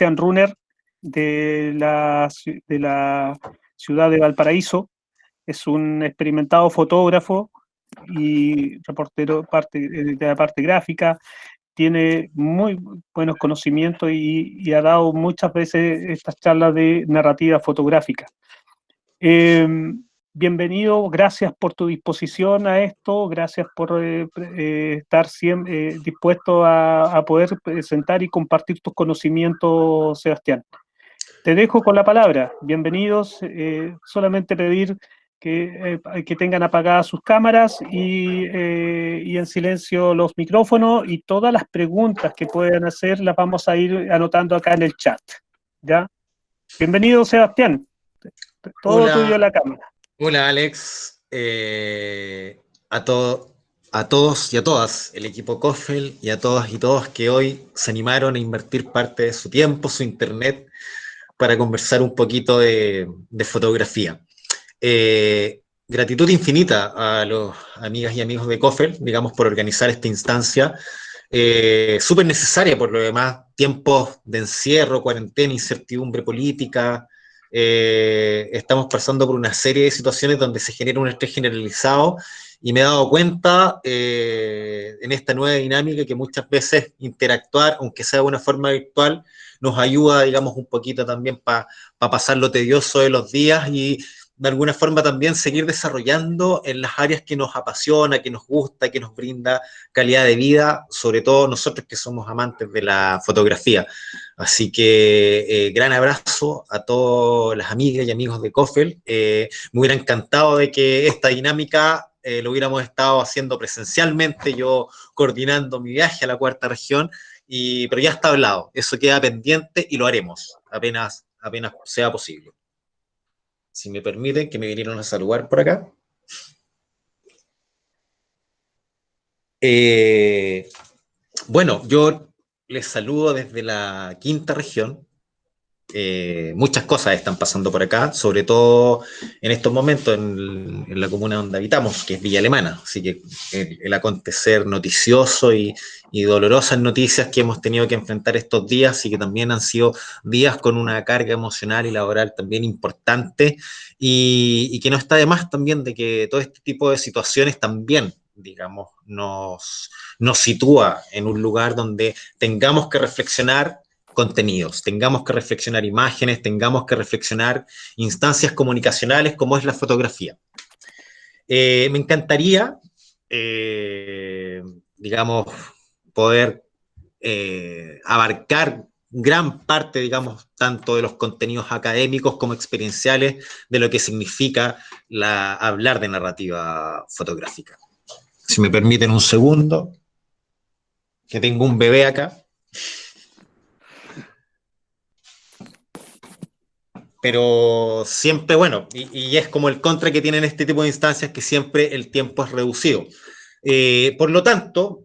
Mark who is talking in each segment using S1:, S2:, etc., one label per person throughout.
S1: Sebastián Runner de la ciudad de Valparaíso. Es un experimentado fotógrafo y reportero de la parte gráfica. Tiene muy buenos conocimientos y ha dado muchas veces estas charlas de narrativa fotográfica. Bienvenido, gracias por tu disposición a esto, gracias por estar siempre dispuesto a poder presentar y compartir tus conocimientos, Sebastián. Te dejo con la palabra. Bienvenidos. Solamente pedir que tengan apagadas sus cámaras y en silencio los micrófonos, y todas las preguntas que puedan hacer las vamos a ir anotando acá en el chat. ¿Ya? Bienvenido, Sebastián. Todo tuyo
S2: Hola,
S1: la cámara.
S2: hola Alex, a todos y a todas, el equipo Coffel y a todas y todos que hoy se animaron a invertir parte de su tiempo, su internet, para conversar un poquito de fotografía. Gratitud infinita a los amigas y amigos de Coffel, digamos, por organizar esta instancia, súper necesaria por lo demás, tiempos de encierro, cuarentena, incertidumbre política. Estamos pasando por una serie de situaciones donde se genera un estrés generalizado, y me he dado cuenta en esta nueva dinámica que muchas veces interactuar, aunque sea de una forma virtual, nos ayuda, digamos, un poquito también para pasar lo tedioso de los días y de alguna forma también seguir desarrollando en las áreas que nos apasiona, que nos gusta, que nos brinda calidad de vida, sobre todo nosotros que somos amantes de la fotografía. Así que gran abrazo a todas las amigas y amigos de Coffel. Me hubiera encantado de que esta dinámica lo hubiéramos estado haciendo presencialmente, yo coordinando mi viaje a la cuarta región, pero ya está hablado, eso queda pendiente y lo haremos apenas sea posible. Si me permiten, que me vinieron a saludar por acá. Eh, bueno, yo les saludo desde la quinta región. Muchas cosas están pasando por acá, sobre todo en estos momentos en la comuna donde habitamos, que es Villa Alemana. Así que el acontecer noticioso y dolorosas noticias que hemos tenido que enfrentar estos días, y que también han sido días con una carga emocional y laboral también importante, y que no está de más también de que todo este tipo de situaciones también, digamos, nos sitúa en un lugar donde tengamos que reflexionar contenidos, tengamos que reflexionar imágenes, tengamos que reflexionar instancias comunicacionales como es la fotografía. Me encantaría, digamos, poder abarcar gran parte, digamos, tanto de los contenidos académicos como experienciales de lo que significa hablar de narrativa fotográfica. Si me permiten un segundo, que tengo un bebé acá. Pero siempre, bueno, y es como el contra que tienen este tipo de instancias, que siempre el tiempo es reducido. Por lo tanto,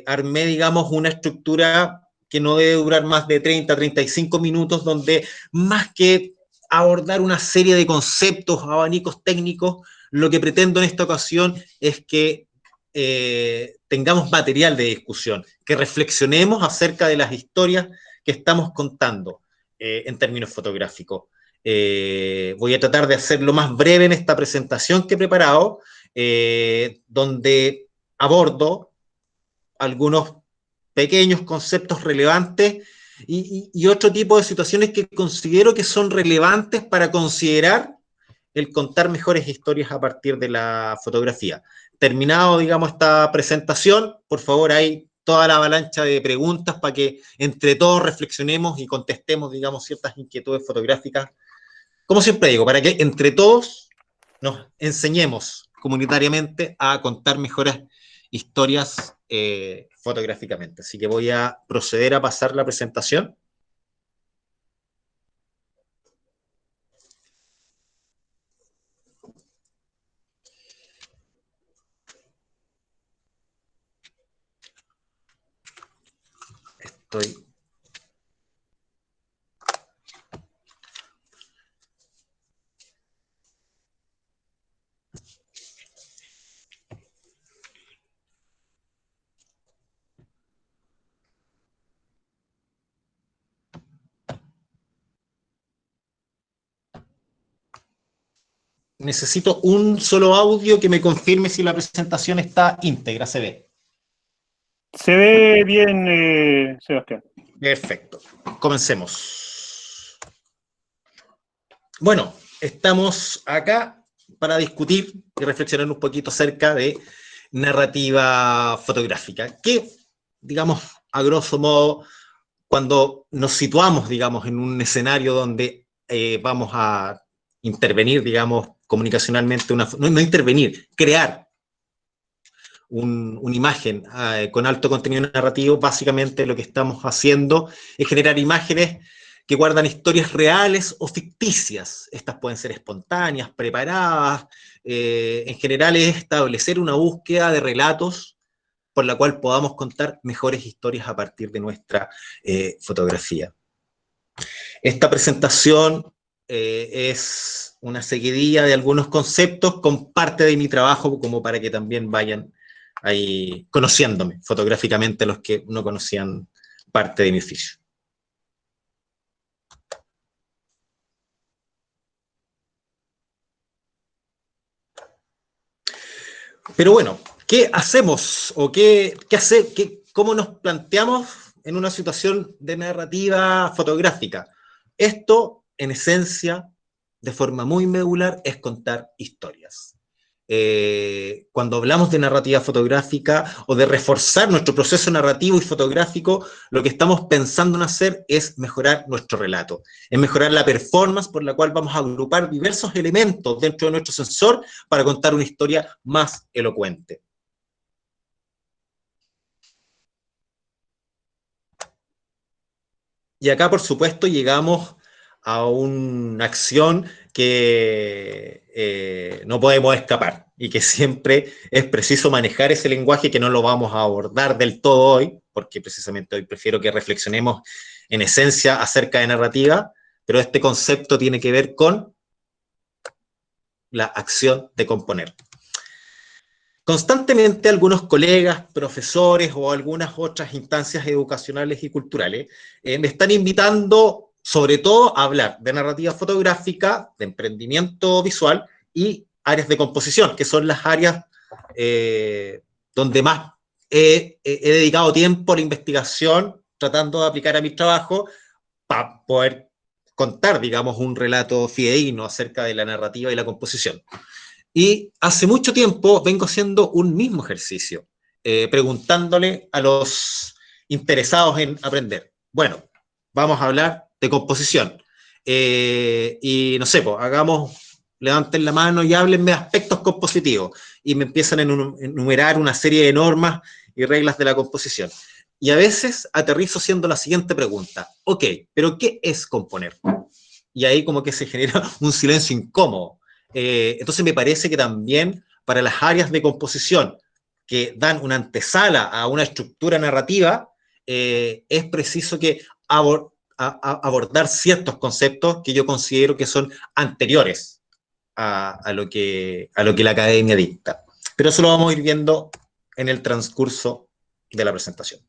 S2: armé, digamos, una estructura que no debe durar más de 30-35 minutos, donde más que abordar una serie de conceptos, abanicos técnicos, lo que pretendo en esta ocasión es que tengamos material de discusión, que reflexionemos acerca de las historias que estamos contando en términos fotográficos. Voy a tratar de hacerlo más breve en esta presentación que he preparado, donde abordo algunos pequeños conceptos relevantes y otro tipo de situaciones que considero que son relevantes para considerar el contar mejores historias a partir de la fotografía. Terminado, digamos, esta presentación, por favor, hay toda la avalancha de preguntas para que entre todos reflexionemos y contestemos, digamos, ciertas inquietudes fotográficas, como siempre digo, para que entre todos nos enseñemos comunitariamente a contar mejores historias fotográficamente. Así que voy a proceder a pasar la presentación. Estoy... necesito un solo audio que me confirme si la presentación está íntegra, se ve.
S1: Se ve bien, Sebastián.
S2: Perfecto. Comencemos. Bueno, estamos acá para discutir y reflexionar un poquito acerca de narrativa fotográfica, que, digamos, a grosso modo, cuando nos situamos, digamos, en un escenario donde vamos a intervenir, digamos, comunicacionalmente, no intervenir, crear una imagen con alto contenido narrativo, básicamente lo que estamos haciendo es generar imágenes que guardan historias reales o ficticias. Estas pueden ser espontáneas, preparadas. En general es establecer una búsqueda de relatos por la cual podamos contar mejores historias a partir de nuestra fotografía. Esta presentación es una seguidilla de algunos conceptos con parte de mi trabajo, como para que también vayan ahí conociéndome fotográficamente los que no conocían parte de mi oficio. Pero bueno, ¿qué hacemos? ¿O cómo nos planteamos en una situación de narrativa fotográfica? Esto, en esencia, de forma muy medular, es contar historias. Cuando hablamos de narrativa fotográfica o de reforzar nuestro proceso narrativo y fotográfico, lo que estamos pensando en hacer es mejorar nuestro relato, es mejorar la performance por la cual vamos a agrupar diversos elementos dentro de nuestro sensor para contar una historia más elocuente. Y acá, por supuesto, llegamos a una acción que no podemos escapar y que siempre es preciso manejar ese lenguaje, que no lo vamos a abordar del todo hoy, porque precisamente hoy prefiero que reflexionemos en esencia acerca de narrativa, pero este concepto tiene que ver con la acción de componer. Constantemente algunos colegas, profesores o algunas otras instancias educacionales y culturales me están invitando sobre todo a hablar de narrativa fotográfica, de emprendimiento visual y áreas de composición, que son las áreas donde más he dedicado tiempo a la investigación, tratando de aplicar a mi trabajo para poder contar, digamos, un relato fidedigno acerca de la narrativa y la composición. Y hace mucho tiempo vengo haciendo un mismo ejercicio, preguntándole a los interesados en aprender. Bueno, vamos a hablar de composición. Y no sé, pues, levanten la mano y háblenme de aspectos compositivos. Y me empiezan a enumerar una serie de normas y reglas de la composición. Y a veces aterrizo haciendo la siguiente pregunta. Ok, pero ¿qué es componer? Y ahí como que se genera un silencio incómodo. Entonces me parece que también para las áreas de composición que dan una antesala a una estructura narrativa, es preciso que abordar ciertos conceptos que yo considero que son anteriores a lo que la academia dicta. Pero eso lo vamos a ir viendo en el transcurso de la presentación.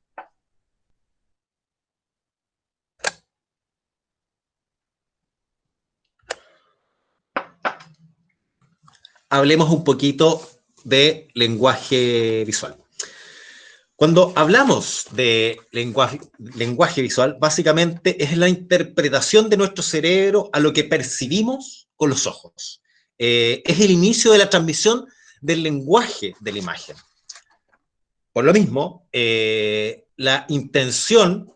S2: Hablemos un poquito de lenguaje visual. Cuando hablamos de lenguaje visual, básicamente es la interpretación de nuestro cerebro a lo que percibimos con los ojos. Es el inicio de la transmisión del lenguaje de la imagen. Por lo mismo, la intención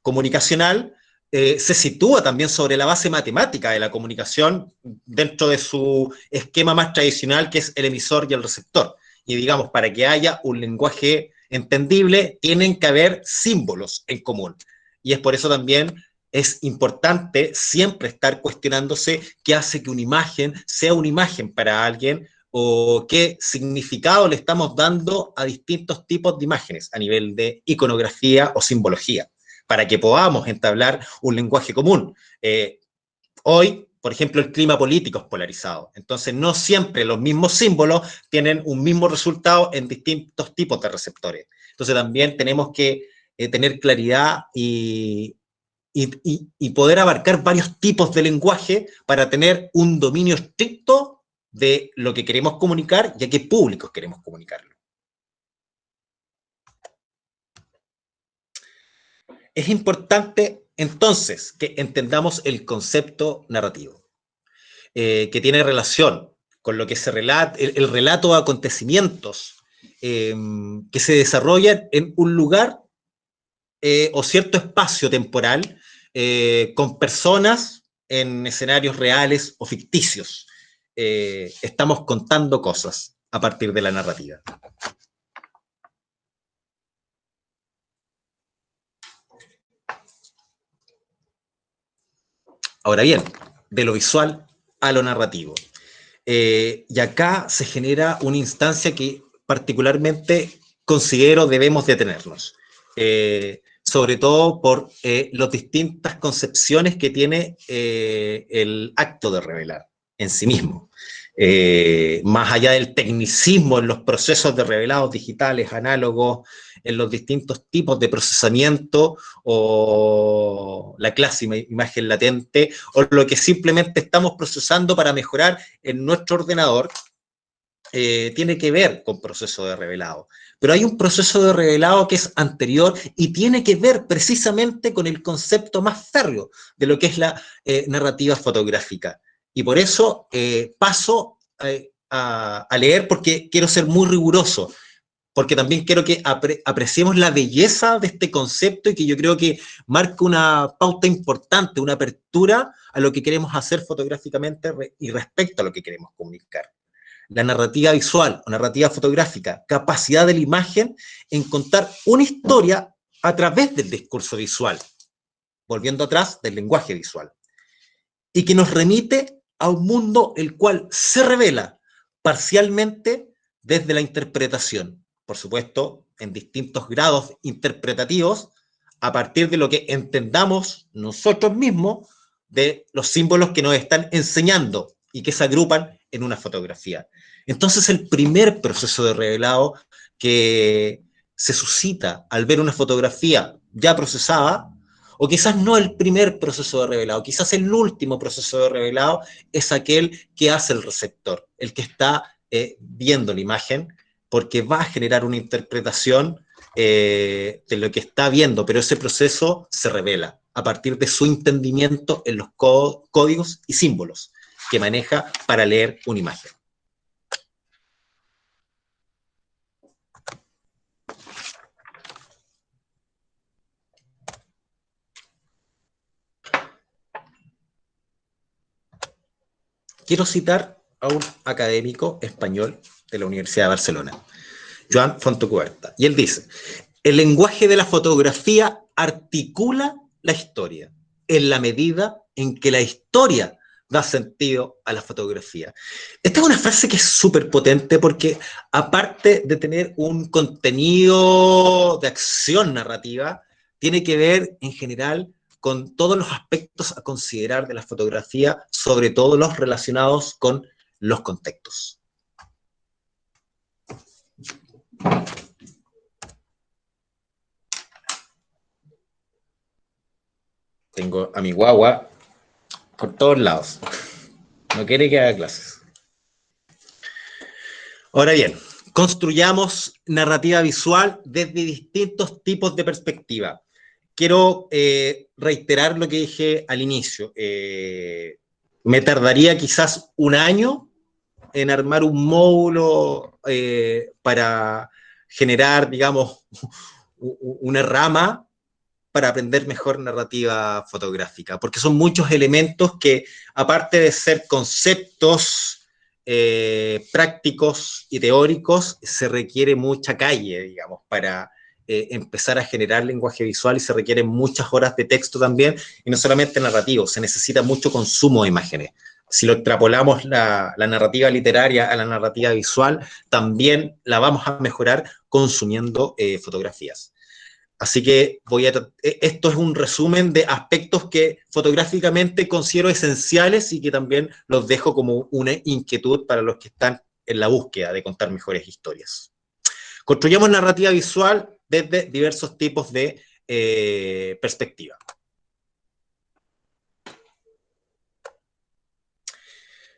S2: comunicacional se sitúa también sobre la base matemática de la comunicación dentro de su esquema más tradicional, que es el emisor y el receptor. Y digamos, para que haya un lenguaje entendible, tienen que haber símbolos en común. Y es por eso también es importante siempre estar cuestionándose qué hace que una imagen sea una imagen para alguien, o qué significado le estamos dando a distintos tipos de imágenes a nivel de iconografía o simbología, para que podamos entablar un lenguaje común. Hoy, por ejemplo, el clima político es polarizado, entonces no siempre los mismos símbolos tienen un mismo resultado en distintos tipos de receptores. Entonces también tenemos que tener claridad y y poder abarcar varios tipos de lenguaje para tener un dominio estricto de lo que queremos comunicar y a qué públicos queremos comunicarlo. Es importante, entonces, que entendamos el concepto narrativo, que tiene relación con lo que se relata, el relato de acontecimientos que se desarrollan en un lugar o cierto espacio temporal con personas en escenarios reales o ficticios. Estamos contando cosas a partir de la narrativa. Ahora bien, de lo visual a lo narrativo. Y acá se genera una instancia que particularmente considero debemos detenernos. Sobre todo por las distintas concepciones que tiene el acto de revelar en sí mismo. Más allá del tecnicismo en los procesos de revelados digitales, análogos, en los distintos tipos de procesamiento o la clásica imagen latente o lo que simplemente estamos procesando para mejorar en nuestro ordenador, tiene que ver con proceso de revelado. Pero hay un proceso de revelado que es anterior y tiene que ver precisamente con el concepto más férreo de lo que es la narrativa fotográfica. Y por eso paso a leer porque quiero ser muy riguroso, porque también quiero que apreciemos la belleza de este concepto y que yo creo que marca una pauta importante, una apertura a lo que queremos hacer fotográficamente y respecto a lo que queremos comunicar. La narrativa visual o narrativa fotográfica, capacidad de la imagen en contar una historia a través del discurso visual, volviendo atrás del lenguaje visual, y que nos remite a un mundo el cual se revela parcialmente desde la interpretación, por supuesto, en distintos grados interpretativos, a partir de lo que entendamos nosotros mismos de los símbolos que nos están enseñando y que se agrupan en una fotografía. Entonces, el primer proceso de revelado que se suscita al ver una fotografía ya procesada, o quizás no el primer proceso de revelado, quizás el último proceso de revelado es aquel que hace el receptor, el que está viendo la imagen, porque va a generar una interpretación de lo que está viendo, pero ese proceso se revela a partir de su entendimiento en los códigos y símbolos que maneja para leer una imagen. Quiero citar a un académico español de la Universidad de Barcelona, Joan Fontcuberta, y él dice: el lenguaje de la fotografía articula la historia en la medida en que la historia da sentido a la fotografía. Esta es una frase que es súper potente porque, aparte de tener un contenido de acción narrativa, tiene que ver en general con todos los aspectos a considerar de la fotografía, sobre todo los relacionados con los contextos. Tengo a mi guagua por todos lados. No quiere que haga clases. Ahora bien, construyamos narrativa visual desde distintos tipos de perspectiva. Quiero reiterar lo que dije al inicio. Me tardaría quizás un año en armar un módulo para generar, digamos, una rama para aprender mejor narrativa fotográfica, porque son muchos elementos que, aparte de ser conceptos prácticos y teóricos, se requiere mucha calle, digamos, para empezar a generar lenguaje visual, y se requieren muchas horas de texto también, y no solamente narrativo, se necesita mucho consumo de imágenes. Si lo extrapolamos la narrativa literaria a la narrativa visual, también la vamos a mejorar consumiendo fotografías. Así que esto es un resumen de aspectos que fotográficamente considero esenciales y que también los dejo como una inquietud para los que están en la búsqueda de contar mejores historias. Construyamos narrativa visual desde diversos tipos de perspectiva.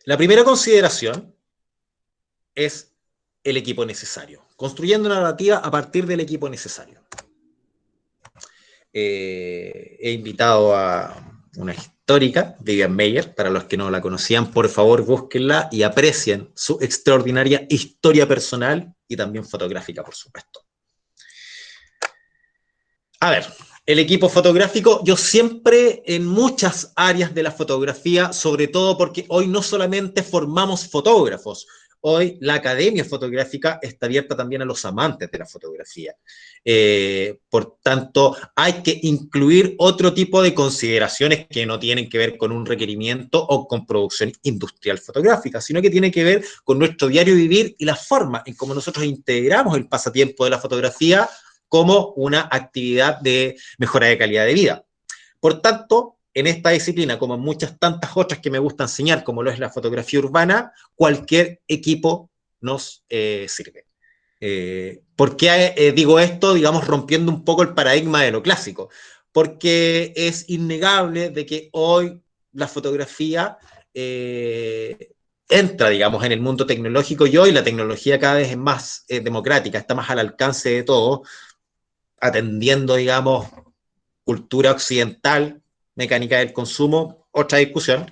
S2: La primera consideración es el equipo necesario, construyendo una narrativa a partir del equipo necesario. He invitado a una histórica, Vivian Maier, para los que no la conocían, por favor búsquenla y aprecien su extraordinaria historia personal y también fotográfica, por supuesto. A ver, el equipo fotográfico, yo siempre en muchas áreas de la fotografía, sobre todo porque hoy no solamente formamos fotógrafos, hoy la Academia Fotográfica está abierta también a los amantes de la fotografía. Por tanto, hay que incluir otro tipo de consideraciones que no tienen que ver con un requerimiento o con producción industrial fotográfica, sino que tienen que ver con nuestro diario vivir y la forma en cómo nosotros integramos el pasatiempo de la fotografía como una actividad de mejora de calidad de vida. Por tanto, en esta disciplina, como en muchas tantas otras que me gusta enseñar, como lo es la fotografía urbana, cualquier equipo nos sirve. ¿Por qué digo esto? Digamos, rompiendo un poco el paradigma de lo clásico. Porque es innegable de que hoy la fotografía entra, digamos, en el mundo tecnológico y hoy la tecnología cada vez es más democrática, está más al alcance de todos, atendiendo, digamos, cultura occidental, mecánica del consumo, otra discusión,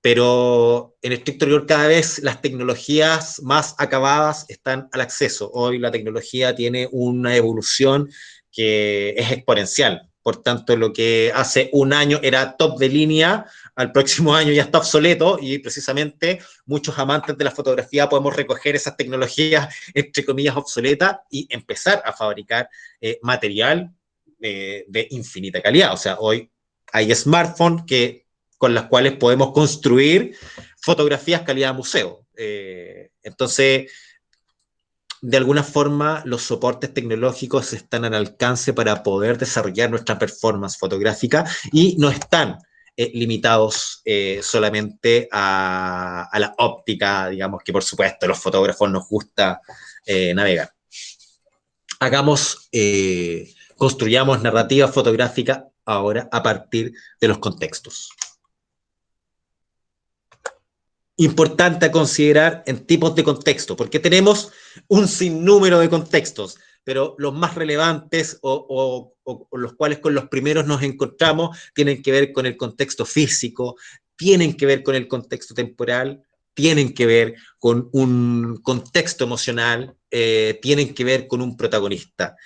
S2: pero en estricto rigor cada vez las tecnologías más acabadas están al acceso. Hoy la tecnología tiene una evolución que es exponencial. Por tanto, lo que hace un año era top de línea, al próximo año ya está obsoleto y precisamente muchos amantes de la fotografía podemos recoger esas tecnologías, entre comillas, obsoletas y empezar a fabricar material de infinita calidad. O sea, hoy hay smartphones con las cuales podemos construir fotografías calidad museo. Entonces, de alguna forma, los soportes tecnológicos están al alcance para poder desarrollar nuestra performance fotográfica y no están limitados solamente a la óptica, digamos que por supuesto a los fotógrafos nos gusta navegar. Construyamos narrativa fotográfica ahora a partir de los contextos. Importante a considerar en tipos de contexto, porque tenemos un sinnúmero de contextos, pero los más relevantes o los cuales con los primeros nos encontramos tienen que ver con el contexto físico, tienen que ver con el contexto temporal, tienen que ver con un contexto emocional, tienen que ver con un protagonista.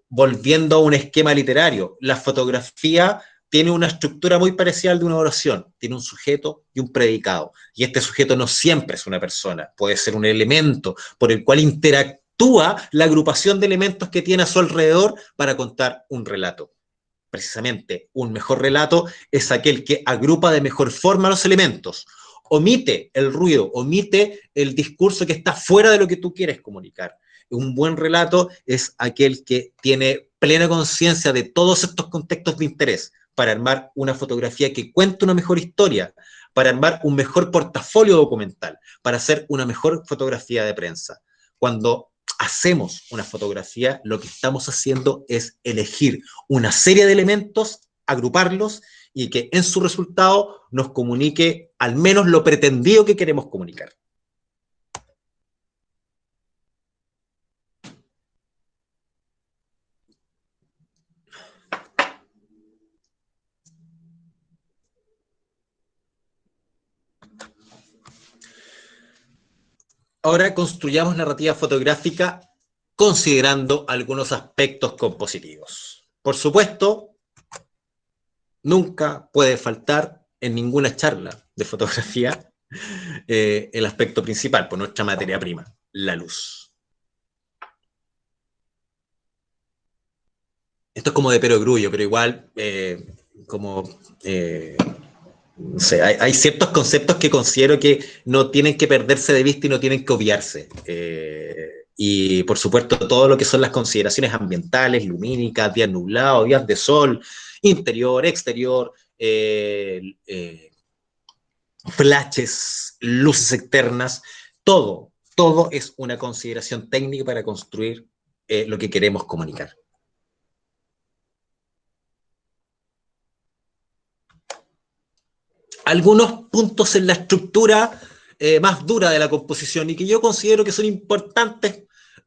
S2: Volviendo a un esquema literario, la fotografía tiene una estructura muy parecida al de una oración. Tiene un sujeto y un predicado. Y este sujeto no siempre es una persona, puede ser un elemento por el cual interactúa la agrupación de elementos que tiene a su alrededor para contar un relato. Precisamente, un mejor relato es aquel que agrupa de mejor forma los elementos, omite el ruido, omite el discurso que está fuera de lo que tú quieres comunicar. Un buen relato es aquel que tiene plena conciencia de todos estos contextos de interés para armar una fotografía que cuente una mejor historia, para armar un mejor portafolio documental, para hacer una mejor fotografía de prensa. Cuando hacemos una fotografía, lo que estamos haciendo es elegir una serie de elementos, agruparlos y que en su resultado nos comunique al menos lo pretendido que queremos comunicar. Ahora construyamos narrativa fotográfica considerando algunos aspectos compositivos. Por supuesto, nunca puede faltar en ninguna charla de fotografía el aspecto principal, por nuestra materia prima, la luz. Esto es como de perogrullo, pero igual no sé, hay ciertos conceptos que considero que no tienen que perderse de vista y no tienen que obviarse. Y por supuesto todo lo que son las consideraciones ambientales, lumínicas, días nublados, días de sol, interior, exterior, flashes, luces externas, todo es una consideración técnica para construir lo que queremos comunicar. algunos puntos en la estructura más dura de la composición y que yo considero que son importantes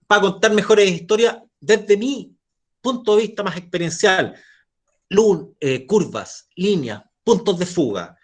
S2: para contar mejores historias desde mi punto de vista más experiencial. Curvas, líneas, puntos de fuga,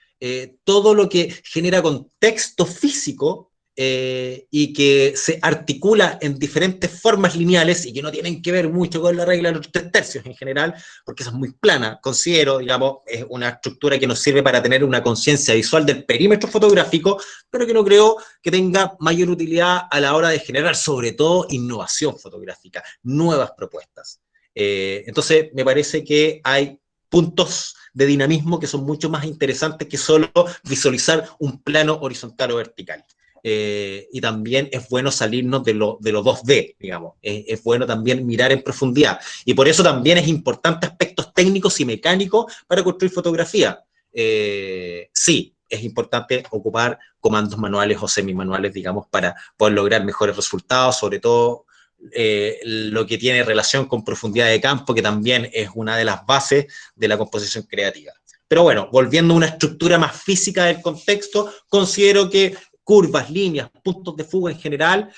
S2: todo lo que genera contexto físico y que se articula en diferentes formas lineales y que no tienen que ver mucho con la regla de los 3/3 en general, porque esa es muy plana, considero, digamos, es una estructura que nos sirve para tener una conciencia visual del perímetro fotográfico, pero que no creo que tenga mayor utilidad a la hora de generar, sobre todo, innovación fotográfica, nuevas propuestas. Entonces, me parece que hay puntos de dinamismo que son mucho más interesantes que solo visualizar un plano horizontal o vertical. Y también es bueno salirnos de lo 2D, digamos. Es bueno también mirar en profundidad. Y por eso también es importante aspectos técnicos y mecánicos para construir fotografía. Sí, es importante ocupar comandos manuales o semimanuales, digamos, para poder lograr mejores resultados, sobre todo lo que tiene relación con profundidad de campo, que también es una de las bases de la composición creativa. Pero bueno, volviendo a una estructura más física del contexto, considero que curvas, líneas, puntos de fuga en general,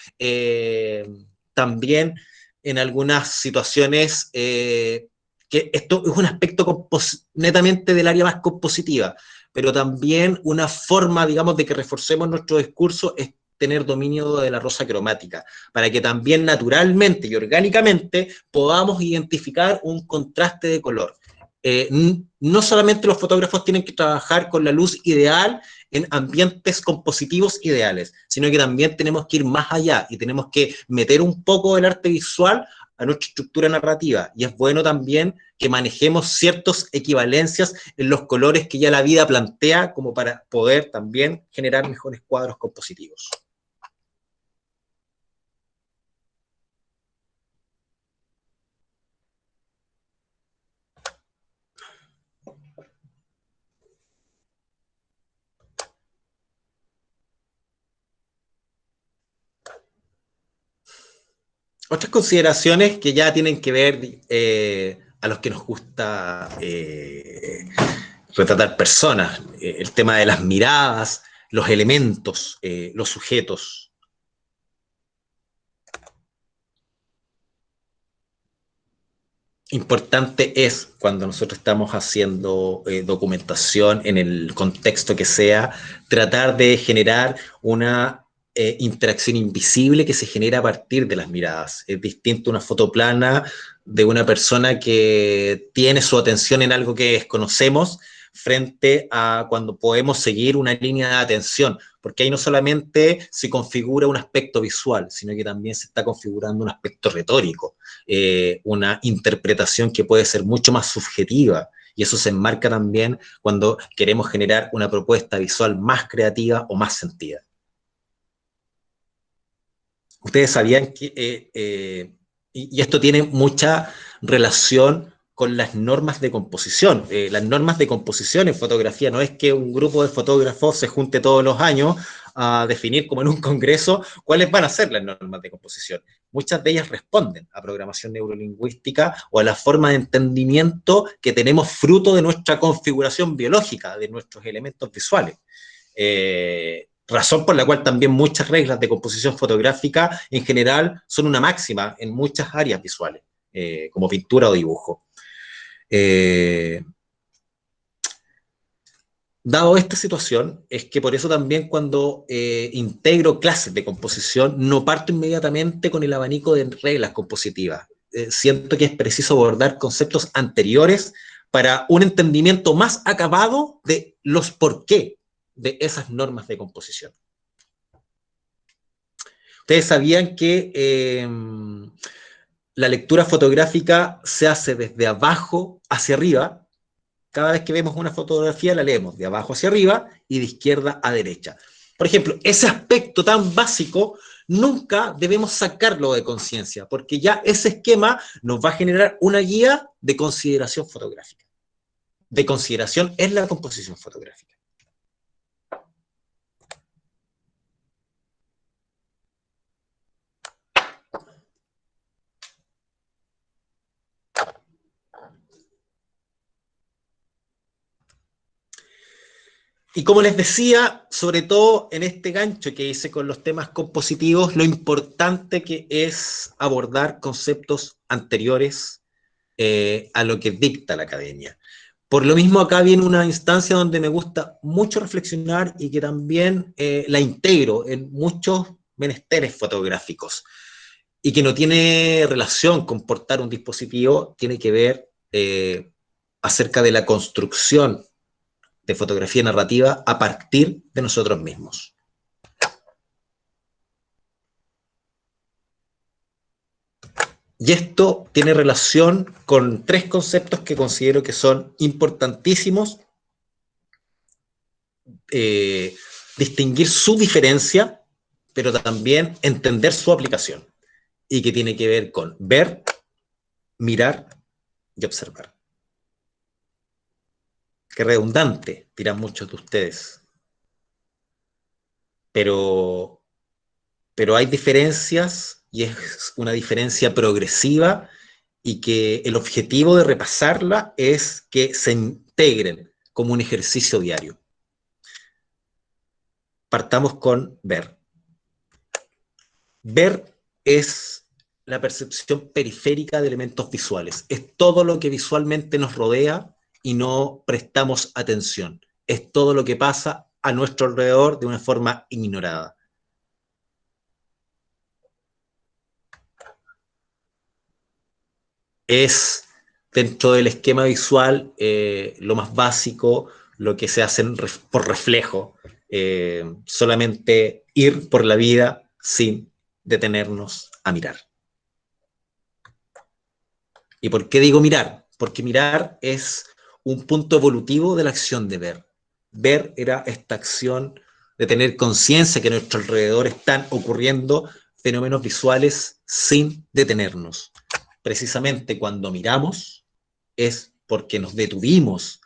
S2: también en algunas situaciones, que esto es un aspecto netamente del área más compositiva, pero también una forma, digamos, de que reforcemos nuestro discurso es tener dominio de la rosa cromática, para que también naturalmente y orgánicamente podamos identificar un contraste de color. No solamente los fotógrafos tienen que trabajar con la luz ideal en ambientes compositivos ideales, sino que también tenemos que ir más allá y tenemos que meter un poco del arte visual a nuestra estructura narrativa. Y es bueno también que manejemos ciertas equivalencias en los colores que ya la vida plantea como para poder también generar mejores cuadros compositivos. Otras consideraciones que ya tienen que ver a los que nos gusta retratar personas, el tema de las miradas, los elementos, los sujetos. Importante es cuando nosotros estamos haciendo documentación en el contexto que sea, tratar de generar una interacción invisible que se genera a partir de las miradas. Es distinto una foto plana de una persona que tiene su atención en algo que desconocemos frente a cuando podemos seguir una línea de atención, porque ahí no solamente se configura un aspecto visual, sino que también se está configurando un aspecto retórico, una interpretación que puede ser mucho más subjetiva, y eso se enmarca también cuando queremos generar una propuesta visual más creativa o más sentida. Ustedes sabían que, y esto tiene mucha relación con las normas de composición. Las normas de composición en fotografía no es que un grupo de fotógrafos se junte todos los años a definir como en un congreso cuáles van a ser las normas de composición. Muchas de ellas responden a programación neurolingüística o a la forma de entendimiento que tenemos fruto de nuestra configuración biológica, de nuestros elementos visuales. Razón por la cual también muchas reglas de composición fotográfica en general son una máxima en muchas áreas visuales, como pintura o dibujo. Dado esta situación, es que por eso también cuando integro clases de composición no parto inmediatamente con el abanico de reglas compositivas. Siento que es preciso abordar conceptos anteriores para un entendimiento más acabado de los por qué de esas normas de composición. Ustedes sabían que la lectura fotográfica se hace desde abajo hacia arriba. Cada vez que vemos una fotografía la leemos de abajo hacia arriba y de izquierda a derecha. Por ejemplo, ese aspecto tan básico nunca debemos sacarlo de conciencia, porque ya ese esquema nos va a generar una guía de consideración fotográfica, de consideración en la composición fotográfica. Y como les decía, sobre todo en este gancho que hice con los temas compositivos, lo importante que es abordar conceptos anteriores a lo que dicta la academia. Por lo mismo, acá viene una instancia donde me gusta mucho reflexionar y que también la integro en muchos menesteres fotográficos y que no tiene relación con portar un dispositivo, tiene que ver acerca de la construcción de fotografía narrativa a partir de nosotros mismos. Y esto tiene relación con tres conceptos que considero que son importantísimos. Distinguir su diferencia, pero también entender su aplicación. Y que tiene que ver con ver, mirar y observar. Qué redundante, dirán muchos de ustedes. Pero hay diferencias y es una diferencia progresiva y que el objetivo de repasarla es que se integren como un ejercicio diario. Partamos con ver. Ver es la percepción periférica de elementos visuales. Es todo lo que visualmente nos rodea y no prestamos atención. Es todo lo que pasa a nuestro alrededor de una forma ignorada. Es dentro del esquema visual lo más básico, lo que se hace por reflejo, solamente ir por la vida sin detenernos a mirar. ¿Y por qué digo mirar? Porque mirar es un punto evolutivo de la acción de ver. Ver era esta acción de tener conciencia que a nuestro alrededor están ocurriendo fenómenos visuales sin detenernos. Precisamente cuando miramos es porque nos detuvimos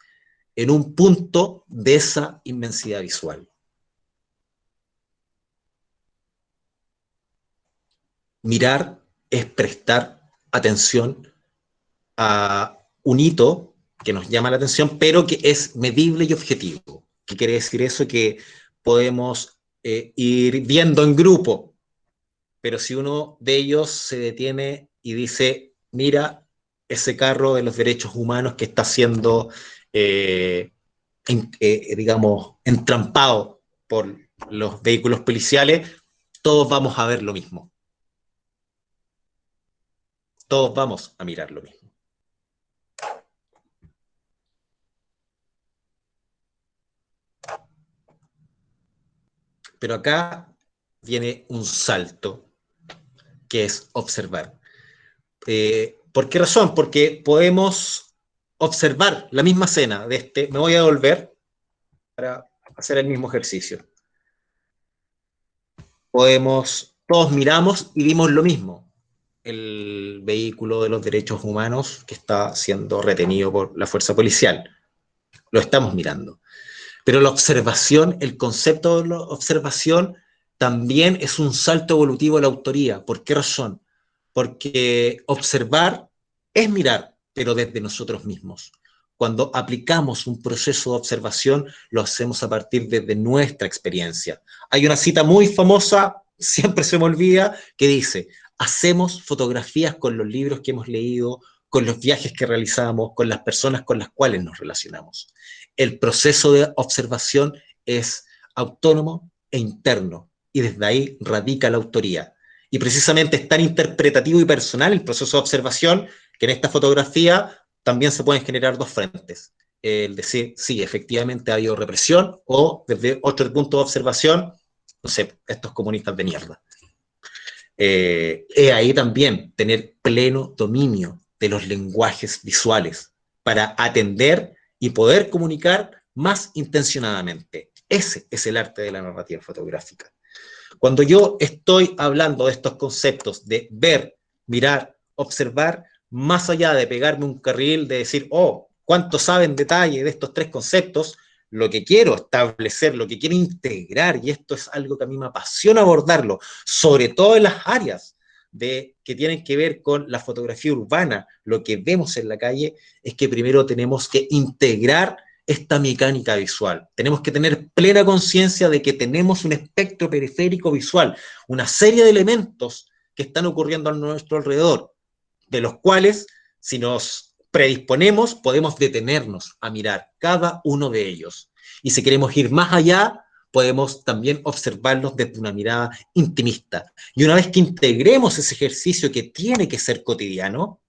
S2: en un punto de esa inmensidad visual. Mirar es prestar atención a un hito que nos llama la atención, pero que es medible y objetivo. ¿Qué quiere decir eso? Que podemos ir viendo en grupo, pero si uno de ellos se detiene y dice, mira ese carro de los derechos humanos que está siendo, digamos, entrampado por los vehículos policiales, todos vamos a ver lo mismo. Todos vamos a mirar lo mismo. Pero acá viene un salto, que es observar. ¿Por qué razón? Porque podemos observar la misma escena de este, me voy a volver para hacer el mismo ejercicio. Todos miramos y vimos lo mismo. El vehículo de los derechos humanos que está siendo retenido por la fuerza policial. Lo estamos mirando. Pero la observación, el concepto de la observación también es un salto evolutivo a la autoría. ¿Por qué razón? Porque observar es mirar, pero desde nosotros mismos. Cuando aplicamos un proceso de observación, lo hacemos a partir de nuestra experiencia. Hay una cita muy famosa, siempre se me olvida, que dice, hacemos fotografías con los libros que hemos leído, con los viajes que realizamos, con las personas con las cuales nos relacionamos. El proceso de observación es autónomo e interno, y desde ahí radica la autoría. Y precisamente es tan interpretativo y personal el proceso de observación que en esta fotografía también se pueden generar dos frentes. El decir, sí, efectivamente ha habido represión, o desde otro punto de observación, no sé, estos comunistas de mierda. Ahí también tener pleno dominio de los lenguajes visuales para atender y poder comunicar más intencionadamente. Ese es el arte de la narrativa fotográfica. Cuando yo estoy hablando de estos conceptos de ver, mirar, observar, más allá de pegarme un carril de decir, oh, ¿cuánto sabe en detalle de estos tres conceptos? Lo que quiero establecer, lo que quiero integrar, y esto es algo que a mí me apasiona abordarlo, sobre todo en las áreas que tienen que ver con la fotografía urbana, lo que vemos en la calle, es que primero tenemos que integrar esta mecánica visual. Tenemos que tener plena conciencia de que tenemos un espectro periférico visual, una serie de elementos que están ocurriendo a nuestro alrededor, de los cuales, si nos predisponemos, podemos detenernos a mirar cada uno de ellos. Y si queremos ir más allá, podemos también observarlos desde una mirada intimista. Y una vez que integremos ese ejercicio que tiene que ser cotidiano,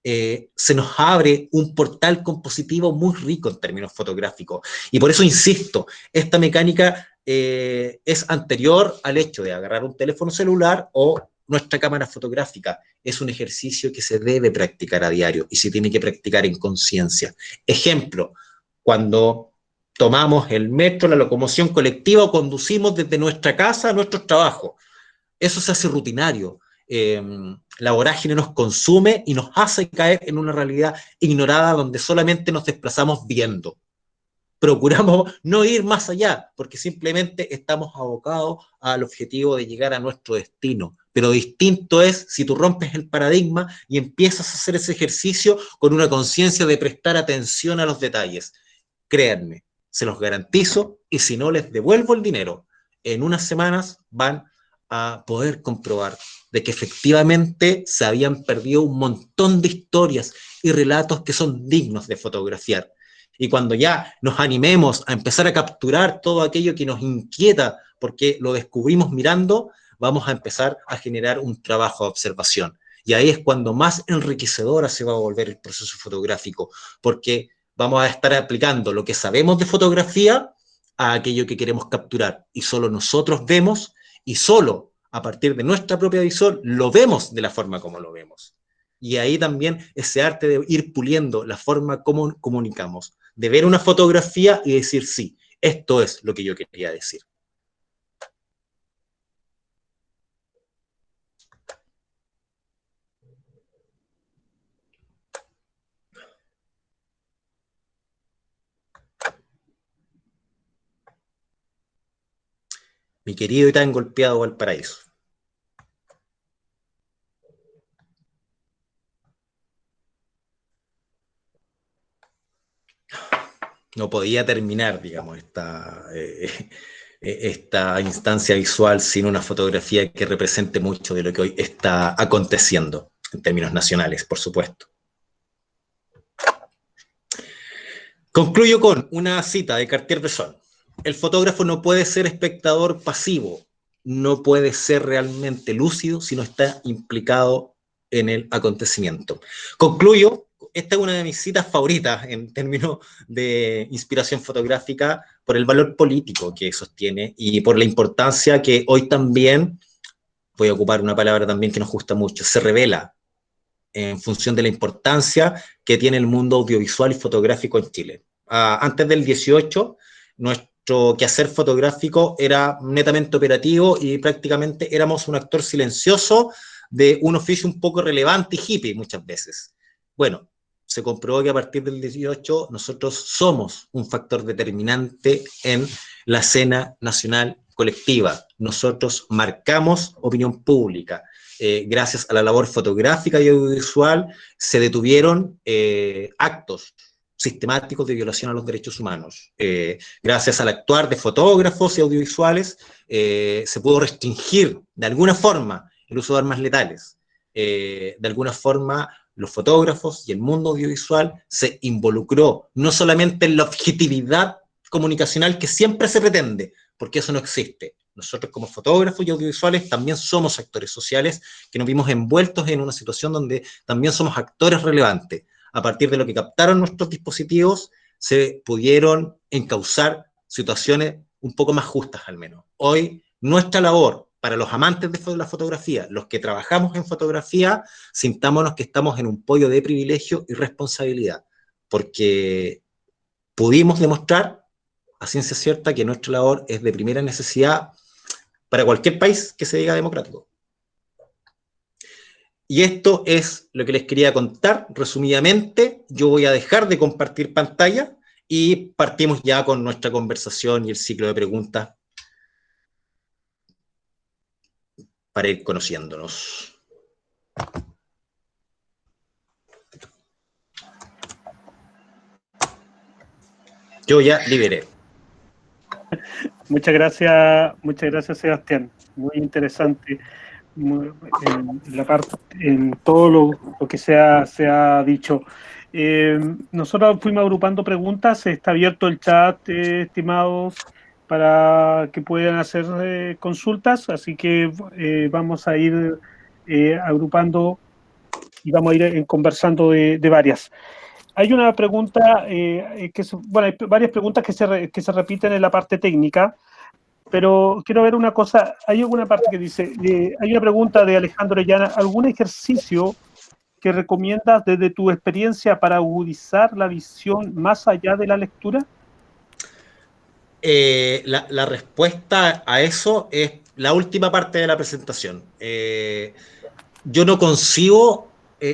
S2: se nos abre un portal compositivo muy rico en términos fotográficos. Y por eso insisto, esta mecánica es anterior al hecho de agarrar un teléfono celular o nuestra cámara fotográfica. Es un ejercicio que se debe practicar a diario y se tiene que practicar en conciencia. Ejemplo, cuando tomamos el metro, la locomoción colectiva o conducimos desde nuestra casa a nuestros trabajos. Eso se hace rutinario. La vorágine nos consume y nos hace caer en una realidad ignorada donde solamente nos desplazamos viendo. Procuramos no ir más allá porque simplemente estamos abocados al objetivo de llegar a nuestro destino. Pero distinto es si tú rompes el paradigma y empiezas a hacer ese ejercicio con una conciencia de prestar atención a los detalles. Créanme, se los garantizo, y si no les devuelvo el dinero, en unas semanas van a poder comprobar de que efectivamente se habían perdido un montón de historias y relatos que son dignos de fotografiar. Y cuando ya nos animemos a empezar a capturar todo aquello que nos inquieta porque lo descubrimos mirando, vamos a empezar a generar un trabajo de observación. Y ahí es cuando más enriquecedora se va a volver el proceso fotográfico, porque vamos a estar aplicando lo que sabemos de fotografía a aquello que queremos capturar. Y solo nosotros vemos, y solo a partir de nuestra propia visión lo vemos de la forma como lo vemos. Y ahí también ese arte de ir puliendo la forma como comunicamos, de ver una fotografía y decir, sí, esto es lo que yo quería decir. Mi querido y tan golpeado Valparaíso. No podía terminar, digamos, esta instancia visual sin una fotografía que represente mucho de lo que hoy está aconteciendo, en términos nacionales, por supuesto. Concluyo con una cita de Cartier-Bresson. El fotógrafo no puede ser espectador pasivo, no puede ser realmente lúcido si no está implicado en el acontecimiento. Concluyo, esta es una de mis citas favoritas en términos de inspiración fotográfica por el valor político que sostiene y por la importancia que hoy también, voy a ocupar una palabra también que nos gusta mucho, se revela en función de la importancia que tiene el mundo audiovisual y fotográfico en Chile. Antes del 18, nuestro quehacer fotográfico era netamente operativo y prácticamente éramos un actor silencioso de un oficio un poco relevante y hippie muchas veces. Bueno, se comprobó que a partir del 18 nosotros somos un factor determinante en la escena nacional colectiva. Nosotros marcamos opinión pública. Gracias a la labor fotográfica y audiovisual, se detuvieron actos sistemáticos de violación a los derechos humanos. Gracias al actuar de fotógrafos y audiovisuales, se pudo restringir de alguna forma el uso de armas letales. De alguna forma, los fotógrafos y el mundo audiovisual se involucró no solamente en la objetividad comunicacional que siempre se pretende, porque eso no existe. Nosotros como fotógrafos y audiovisuales también somos actores sociales que nos vimos envueltos en una situación donde también somos actores relevantes. A partir de lo que captaron nuestros dispositivos, se pudieron encauzar situaciones un poco más justas al menos. Hoy, nuestra labor para los amantes de la fotografía, los que trabajamos en fotografía, sintámonos que estamos en un podio de privilegio y responsabilidad, porque pudimos demostrar a ciencia cierta que nuestra labor es de primera necesidad para cualquier país que se diga democrático. Y esto es lo que les quería contar resumidamente. Yo voy a dejar de compartir pantalla y partimos ya con nuestra conversación y el ciclo de preguntas para ir conociéndonos. Yo ya liberé.
S1: Muchas gracias, Sebastián. Muy interesante en todo lo que se ha dicho. Nosotros fuimos agrupando preguntas, está abierto el chat, estimados, para que puedan hacer consultas, así que vamos a ir agrupando y vamos a ir conversando de varias. Hay una pregunta, bueno, hay varias preguntas que se repiten en la parte técnica, pero quiero ver una cosa. Hay alguna parte que dice, hay una pregunta de Alejandro Orellana, ¿algún ejercicio que recomiendas desde tu experiencia para agudizar la visión más allá de la lectura?
S2: La respuesta a eso es la última parte de la presentación. Yo no consigo,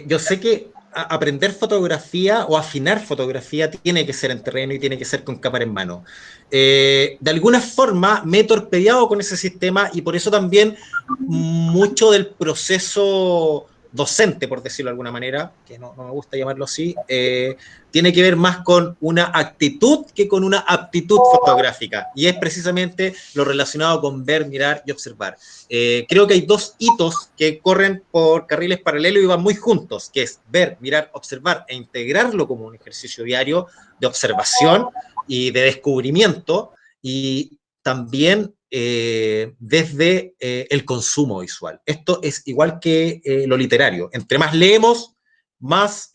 S2: yo sé que aprender fotografía o afinar fotografía tiene que ser en terreno y tiene que ser con cámara en mano. De alguna forma me he torpedeado con ese sistema y por eso también mucho del proceso docente, por decirlo de alguna manera, que no me gusta llamarlo así, tiene que ver más con una actitud que con una aptitud fotográfica. Y es precisamente lo relacionado con ver, mirar y observar. Creo que hay dos hitos que corren por carriles paralelos y van muy juntos, que es ver, mirar, observar e integrarlo como un ejercicio diario de observación y de descubrimiento, y también desde el consumo visual. Esto es igual que lo literario. Entre más leemos, más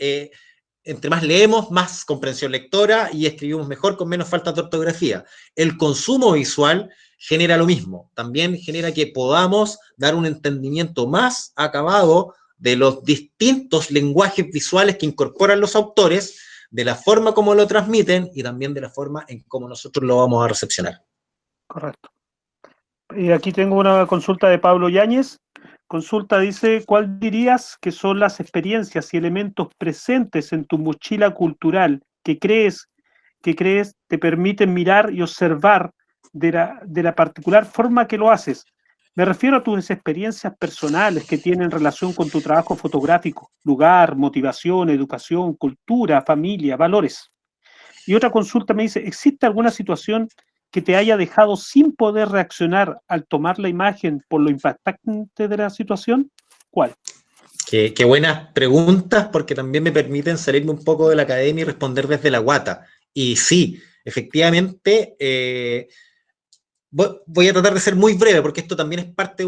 S2: comprensión lectora y escribimos mejor con menos faltas de ortografía. El consumo visual genera lo mismo, también genera que podamos dar un entendimiento más acabado de los distintos lenguajes visuales que incorporan los autores, de la forma como lo transmiten y también de la forma en cómo nosotros lo vamos a recepcionar.
S1: Correcto. Aquí tengo una consulta de Pablo Yáñez. Consulta dice, ¿cuál dirías que son las experiencias y elementos presentes en tu mochila cultural que crees te permiten mirar y observar de la particular forma que lo haces? Me refiero a tus experiencias personales que tienen relación con tu trabajo fotográfico, lugar, motivación, educación, cultura, familia, valores. Y otra consulta me dice, ¿existe alguna situación que te haya dejado sin poder reaccionar al tomar la imagen por lo impactante de la situación? ¿Cuál?
S2: Qué buenas preguntas, porque también me permiten salirme un poco de la academia y responder desde la guata. Y sí, efectivamente, voy a tratar de ser muy breve, porque esto también es parte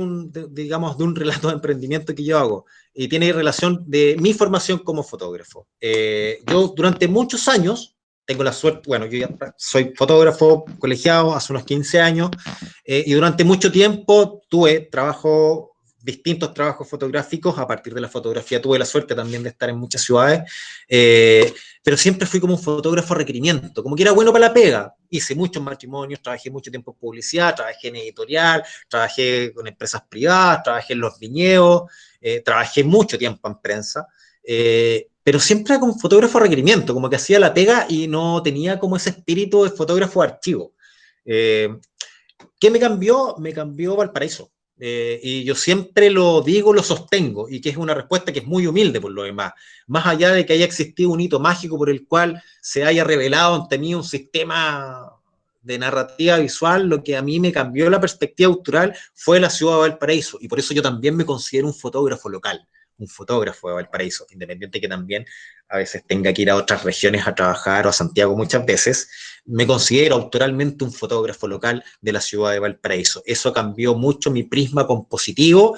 S2: digamos, de un relato de emprendimiento que yo hago, y tiene relación de mi formación como fotógrafo. Yo durante muchos años, tengo la suerte, bueno, yo ya soy fotógrafo colegiado hace unos 15 años, y durante mucho tiempo tuve distintos trabajos fotográficos. A partir de la fotografía tuve la suerte también de estar en muchas ciudades, pero siempre fui como un fotógrafo a requerimiento, como que era bueno para la pega. Hice muchos matrimonios, trabajé mucho tiempo en publicidad, trabajé en editorial, trabajé con empresas privadas, trabajé en los viñedos, trabajé mucho tiempo en prensa, pero siempre era como un fotógrafo a requerimiento, como que hacía la pega y no tenía como ese espíritu de fotógrafo archivo. Eh, ¿Qué me cambió? Me cambió Valparaíso. Y yo siempre lo digo, lo sostengo, y que es una respuesta que es muy humilde por lo demás. Más allá de que haya existido un hito mágico por el cual se haya revelado ante mí un sistema de narrativa visual, lo que a mí me cambió la perspectiva cultural fue la ciudad de Valparaíso. Y por eso yo también me considero un fotógrafo local, un fotógrafo de Valparaíso, independiente que también a veces tenga que ir a otras regiones a trabajar o a Santiago muchas veces. Me considero autoralmente un fotógrafo local de la ciudad de Valparaíso. Eso cambió mucho mi prisma compositivo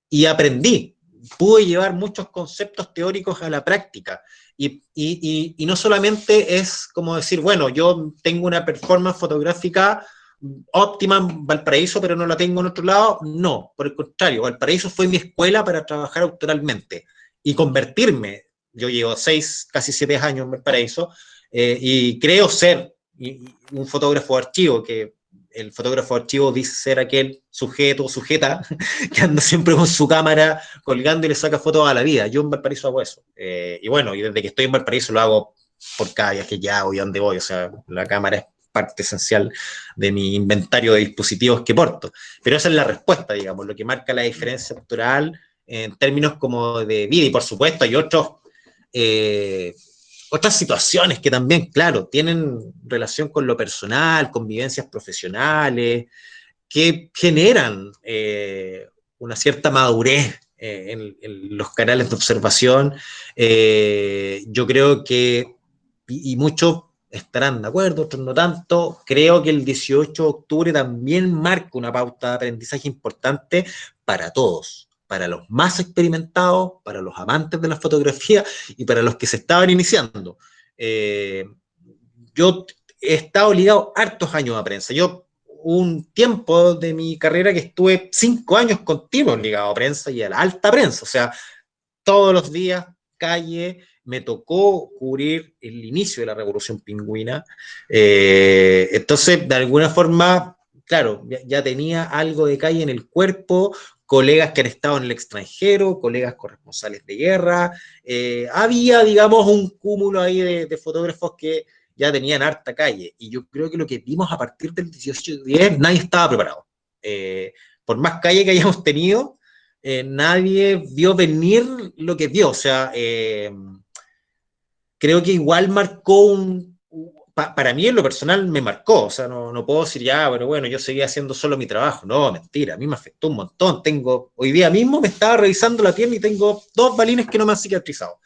S2: y aprendí. Pude llevar muchos conceptos teóricos a la práctica. Y no solamente es como decir, bueno, yo tengo una performance fotográfica óptima en Valparaíso, pero no la tengo en otro lado. No, por el contrario, Valparaíso fue mi escuela para trabajar autoralmente y convertirme. Yo llevo casi 7 años en Valparaíso, y creo ser un fotógrafo de archivo, que el fotógrafo de archivo dice ser aquel sujeto o sujeta que anda siempre con su cámara colgando y le saca fotos a la vida. Yo en Valparaíso hago eso. Y bueno, y desde que estoy en Valparaíso lo hago por cada viaje que hago y donde voy. O sea, la cámara es parte esencial de mi inventario de dispositivos que porto. Pero esa es la respuesta, digamos, lo que marca la diferencia cultural en términos como de vida. Y por supuesto hay otras situaciones que también, claro, tienen relación con lo personal, con vivencias profesionales, que generan una cierta madurez en los canales de observación. Yo creo que, y muchos estarán de acuerdo, otros no tanto, creo que el 18 de octubre también marca una pauta de aprendizaje importante para todos, para los más experimentados, para los amantes de la fotografía y para los que se estaban iniciando. Yo he estado ligado hartos años a prensa. Yo un tiempo de mi carrera que estuve 5 años continuos ligado a prensa y a la alta prensa, o sea, todos los días, calle, me tocó cubrir el inicio de la Revolución Pingüina. Entonces, de alguna forma, claro, ya tenía algo de calle en el cuerpo, colegas que han estado en el extranjero, colegas corresponsales de guerra. Había, digamos, un cúmulo ahí de fotógrafos que ya tenían harta calle. Y yo creo que lo que vimos a partir del 18-10, nadie estaba preparado. Por más calle que hayamos tenido, nadie vio venir lo que vio. O sea, creo que igual marcó para mí en lo personal me marcó. O sea, no puedo decir ya, pero bueno, yo seguía haciendo solo mi trabajo. No, mentira, a mí me afectó un montón. Hoy día mismo me estaba revisando la pierna y tengo 2 balines que no me han cicatrizado.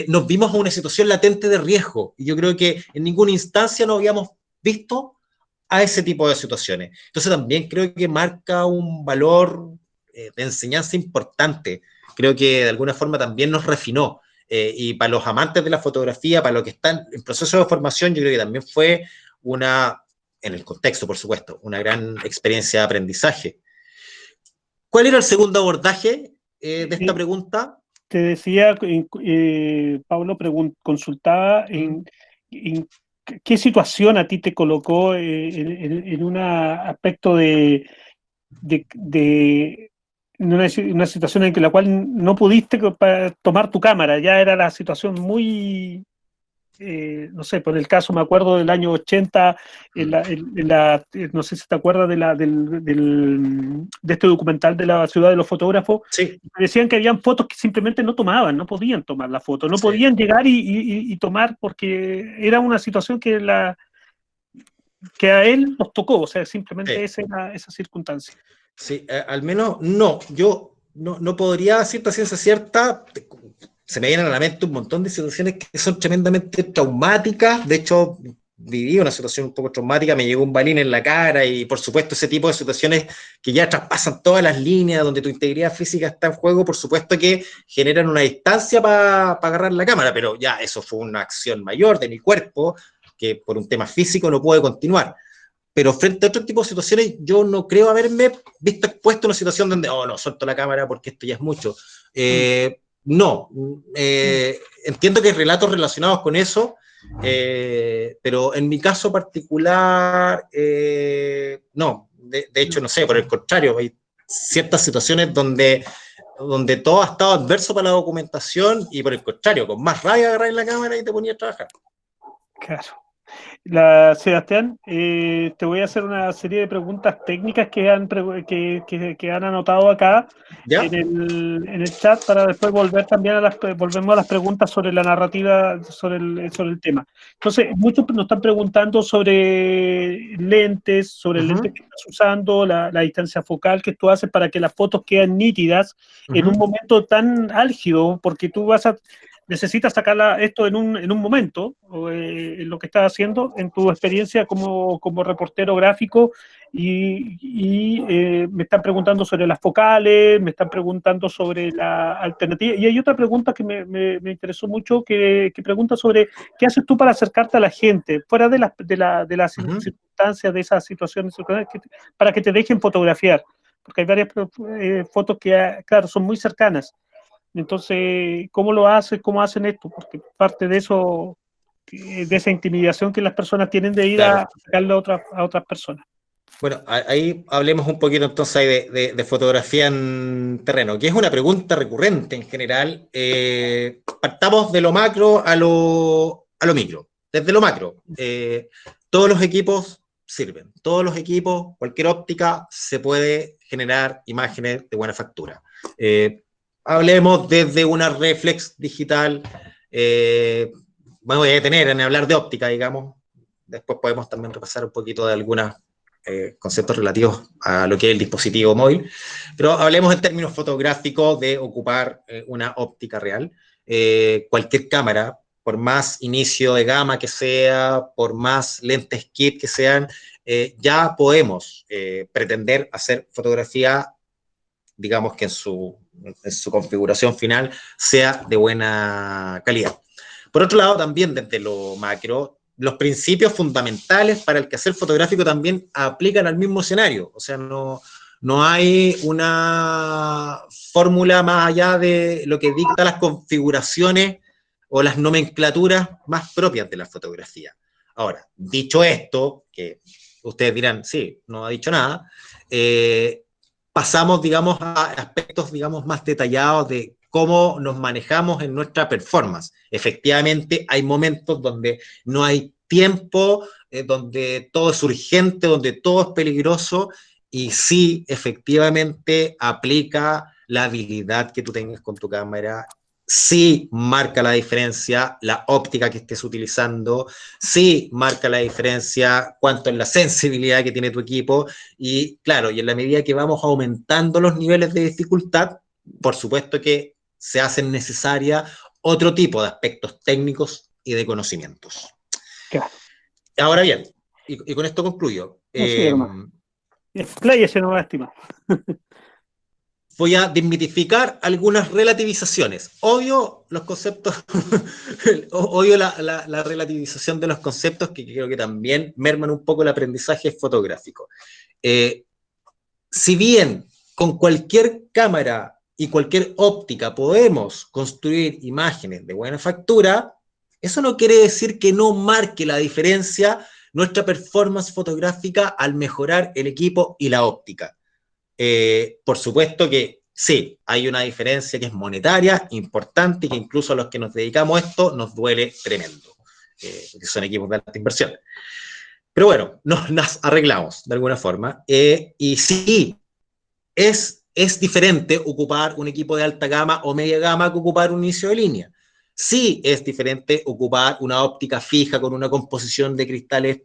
S2: Nos vimos a una situación latente de riesgo y yo creo que en ninguna instancia nos habíamos visto a ese tipo de situaciones. Entonces también creo que marca un valor de enseñanza importante. Creo que de alguna forma también nos refinó. Y para los amantes de la fotografía, para los que están en proceso de formación, yo creo que también fue en el contexto, por supuesto, una gran experiencia de aprendizaje. ¿Cuál era el segundo abordaje de esta pregunta?
S1: Te decía, Pablo consultaba en qué situación a ti te colocó en un aspecto de una situación en la cual no pudiste tomar tu cámara, ya era la situación muy, no sé, por el caso me acuerdo del año 80, no sé si te acuerdas de este documental de la ciudad de los fotógrafos,
S2: Sí.
S1: decían que habían fotos que simplemente no tomaban, no podían tomar la foto, no podían llegar y tomar porque era una situación que a él nos tocó, o sea, simplemente esa circunstancia.
S2: Sí, al menos no, yo no podría decirte a ciencia cierta, se me vienen a la mente un montón de situaciones que son tremendamente traumáticas. De hecho, viví una situación un poco traumática, me llegó un balín en la cara y por supuesto ese tipo de situaciones que ya traspasan todas las líneas, donde tu integridad física está en juego, por supuesto que generan una distancia para agarrar la cámara, pero ya eso fue una acción mayor de mi cuerpo que por un tema físico no puede continuar. Pero frente a otro tipo de situaciones, yo no creo haberme visto expuesto a una situación donde, oh, no, suelto la cámara porque esto ya es mucho. No, entiendo que hay relatos relacionados con eso, pero en mi caso particular, no. De hecho, no sé, por el contrario, hay ciertas situaciones donde todo ha estado adverso para la documentación y por el contrario, con más rabia agarrar la cámara y te ponías a trabajar.
S1: Claro. Sebastián, te voy a hacer una serie de preguntas técnicas que han anotado acá en el chat para después volver también volvemos a las preguntas sobre la narrativa, sobre el tema. Entonces, muchos nos están preguntando sobre lentes, sobre el lente que estás usando, la distancia focal que tú haces para que las fotos queden nítidas en un momento tan álgido, porque tú necesitas sacar esto en un momento, en lo que estás haciendo, en tu experiencia como reportero gráfico, y me están preguntando sobre las focales, me están preguntando sobre la alternativa, y hay otra pregunta que me interesó mucho, que pregunta sobre qué haces tú para acercarte a la gente, fuera de las circunstancias, de esas situaciones, para que te dejen fotografiar, porque hay varias fotos que, claro, son muy cercanas. Entonces, ¿cómo lo haces? ¿Cómo hacen esto? Porque parte de eso, de esa intimidación que las personas tienen de ir a sacarle a otras personas.
S2: Bueno, ahí hablemos un poquito entonces de fotografía en terreno, que es una pregunta recurrente en general. Partamos de lo macro a lo micro. Desde lo macro, todos los equipos sirven. Todos los equipos, cualquier óptica, se puede generar imágenes de buena factura. Hablemos desde una reflex digital me voy a detener en hablar de óptica, digamos. Después podemos también repasar un poquito de algunos conceptos relativos a lo que es el dispositivo móvil. Pero hablemos en términos fotográficos de ocupar una óptica real. Cualquier cámara, por más inicio de gama que sea, por más lentes kit que sean, ya podemos pretender hacer fotografía, digamos que en su configuración final sea de buena calidad. Por otro lado, también desde lo macro, los principios fundamentales para el quehacer fotográfico también aplican al mismo escenario. O sea, no hay una fórmula más allá de lo que dicta las configuraciones o las nomenclaturas más propias de la fotografía. Ahora, dicho esto, que ustedes dirán, sí, no ha dicho nada, pasamos, digamos, a aspectos, digamos, más detallados de cómo nos manejamos en nuestra performance. Efectivamente, hay momentos donde no hay tiempo, donde todo es urgente, donde todo es peligroso, y sí, efectivamente, aplica la habilidad que tú tengas con tu cámara, sí marca la diferencia la óptica que estés utilizando, sí marca la diferencia cuánto es la sensibilidad que tiene tu equipo, y claro, y en la medida que vamos aumentando los niveles de dificultad, por supuesto que se hacen necesarias otro tipo de aspectos técnicos y de conocimientos.
S1: Claro.
S2: Ahora bien, y con esto concluyo.
S1: No, sí, hermano. Expláyese, no estimado.
S2: Voy a desmitificar algunas relativizaciones. Obvio los conceptos, obvio la relativización de los conceptos que creo que también merman un poco el aprendizaje fotográfico. Si bien con cualquier cámara y cualquier óptica podemos construir imágenes de buena factura, eso no quiere decir que no marque la diferencia nuestra performance fotográfica al mejorar el equipo y la óptica. Por supuesto que sí, hay una diferencia que es monetaria, importante, y que incluso a los que nos dedicamos a esto nos duele tremendo, porque son equipos de alta inversión. Pero bueno, nos arreglamos de alguna forma. Y sí, es diferente ocupar un equipo de alta gama o media gama que ocupar un inicio de línea. Sí es diferente ocupar una óptica fija con una composición de cristales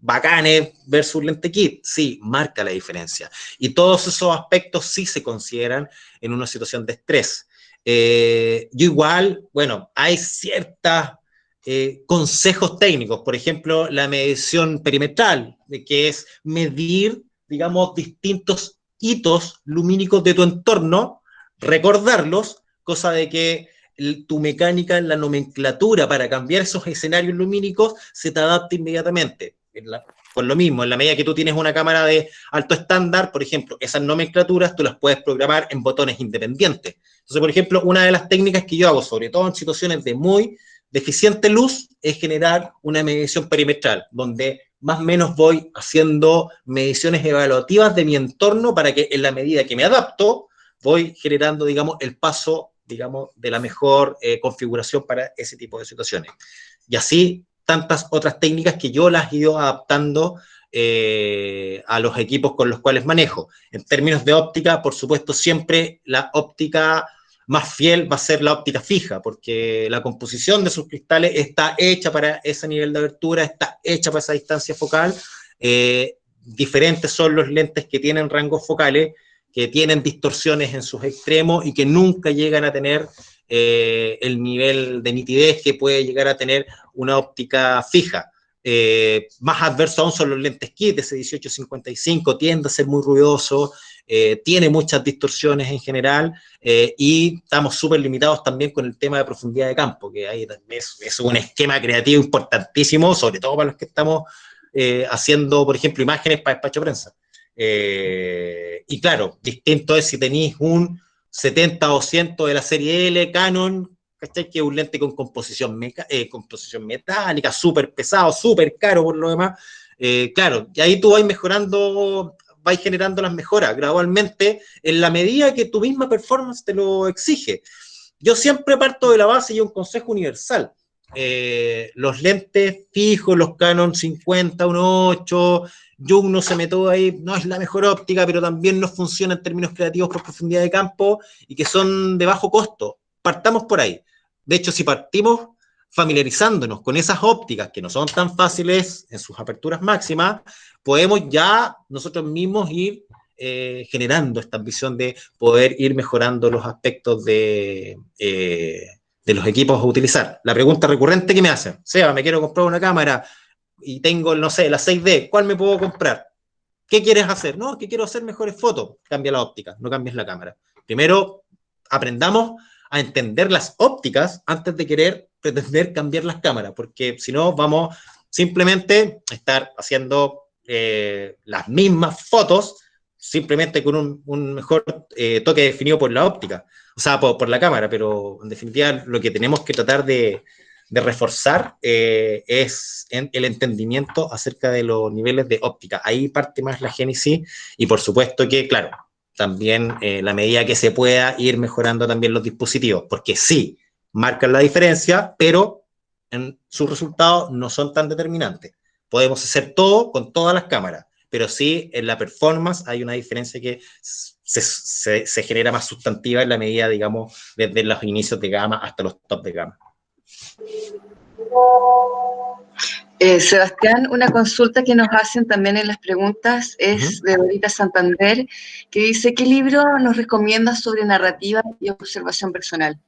S2: bacanes versus lente kit. Sí, marca la diferencia. Y todos esos aspectos sí se consideran en una situación de estrés. Yo igual, bueno, hay ciertas consejos técnicos, por ejemplo, la medición perimetral, que es medir, digamos, distintos hitos lumínicos de tu entorno, recordarlos, cosa de que tu mecánica en la nomenclatura para cambiar esos escenarios lumínicos se te adapta inmediatamente. Por lo mismo, en la medida que tú tienes una cámara de alto estándar, por ejemplo, esas nomenclaturas tú las puedes programar en botones independientes. Entonces, por ejemplo, una de las técnicas que yo hago, sobre todo en situaciones de muy deficiente luz, es generar una medición perimetral, donde más o menos voy haciendo mediciones evaluativas de mi entorno para que en la medida que me adapto, voy generando, digamos, el paso, digamos, de la mejor configuración para ese tipo de situaciones. Y así, tantas otras técnicas que yo las he ido adaptando a los equipos con los cuales manejo. En términos de óptica, por supuesto, siempre la óptica más fiel va a ser la óptica fija, porque la composición de sus cristales está hecha para ese nivel de abertura, está hecha para esa distancia focal. Diferentes son los lentes que tienen rangos focales, que tienen distorsiones en sus extremos y que nunca llegan a tener el nivel de nitidez que puede llegar a tener una óptica fija. Más adverso aún son los lentes kit, ese 18-55 tiende a ser muy ruidoso, tiene muchas distorsiones en general, y estamos súper limitados también con el tema de profundidad de campo, que ahí es un esquema creativo importantísimo, sobre todo para los que estamos haciendo, por ejemplo, imágenes para despacho de prensa. Y claro, distinto es si tenéis un 70-200 de la serie L Canon, ¿cachai? Que es un lente con composición metálica, súper pesado, súper caro por lo demás. Claro, y ahí tú vas mejorando, vas generando las mejoras gradualmente en la medida que tu misma performance te lo exige. Yo siempre parto de la base y un consejo universal. Los lentes fijos, los Canon 50, 1.8, Jung no se metió ahí, no es la mejor óptica, pero también no funciona en términos creativos por profundidad de campo y que son de bajo costo. Partamos por ahí. De hecho, si partimos familiarizándonos con esas ópticas que no son tan fáciles en sus aperturas máximas, podemos ya nosotros mismos ir generando esta ambición de poder ir mejorando los aspectos de los equipos a utilizar. La pregunta recurrente que me hacen: Seba, me quiero comprar una cámara y tengo, no sé, la 6D, ¿cuál me puedo comprar? ¿Qué quieres hacer? No, que quiero hacer mejores fotos. Cambia la óptica, no cambies la cámara. Primero, aprendamos a entender las ópticas antes de querer pretender cambiar las cámaras, porque si no vamos simplemente a estar haciendo las mismas fotos, simplemente con un mejor toque definido por la óptica, o sea, por la cámara, pero en definitiva lo que tenemos que tratar de reforzar es el entendimiento acerca de los niveles de óptica. Ahí parte más la génesis y por supuesto que, claro, también la medida que se pueda ir mejorando también los dispositivos, porque sí, marcan la diferencia, pero en sus resultados no son tan determinantes. Podemos hacer todo con todas las cámaras, pero sí en la performance hay una diferencia que se genera más sustantiva en la medida, digamos, desde los inicios de gama hasta los top de gama.
S3: Sebastián, una consulta que nos hacen también en las preguntas es de Dorita Santander, que dice: ¿qué libro nos recomiendas sobre narrativa y observación personal?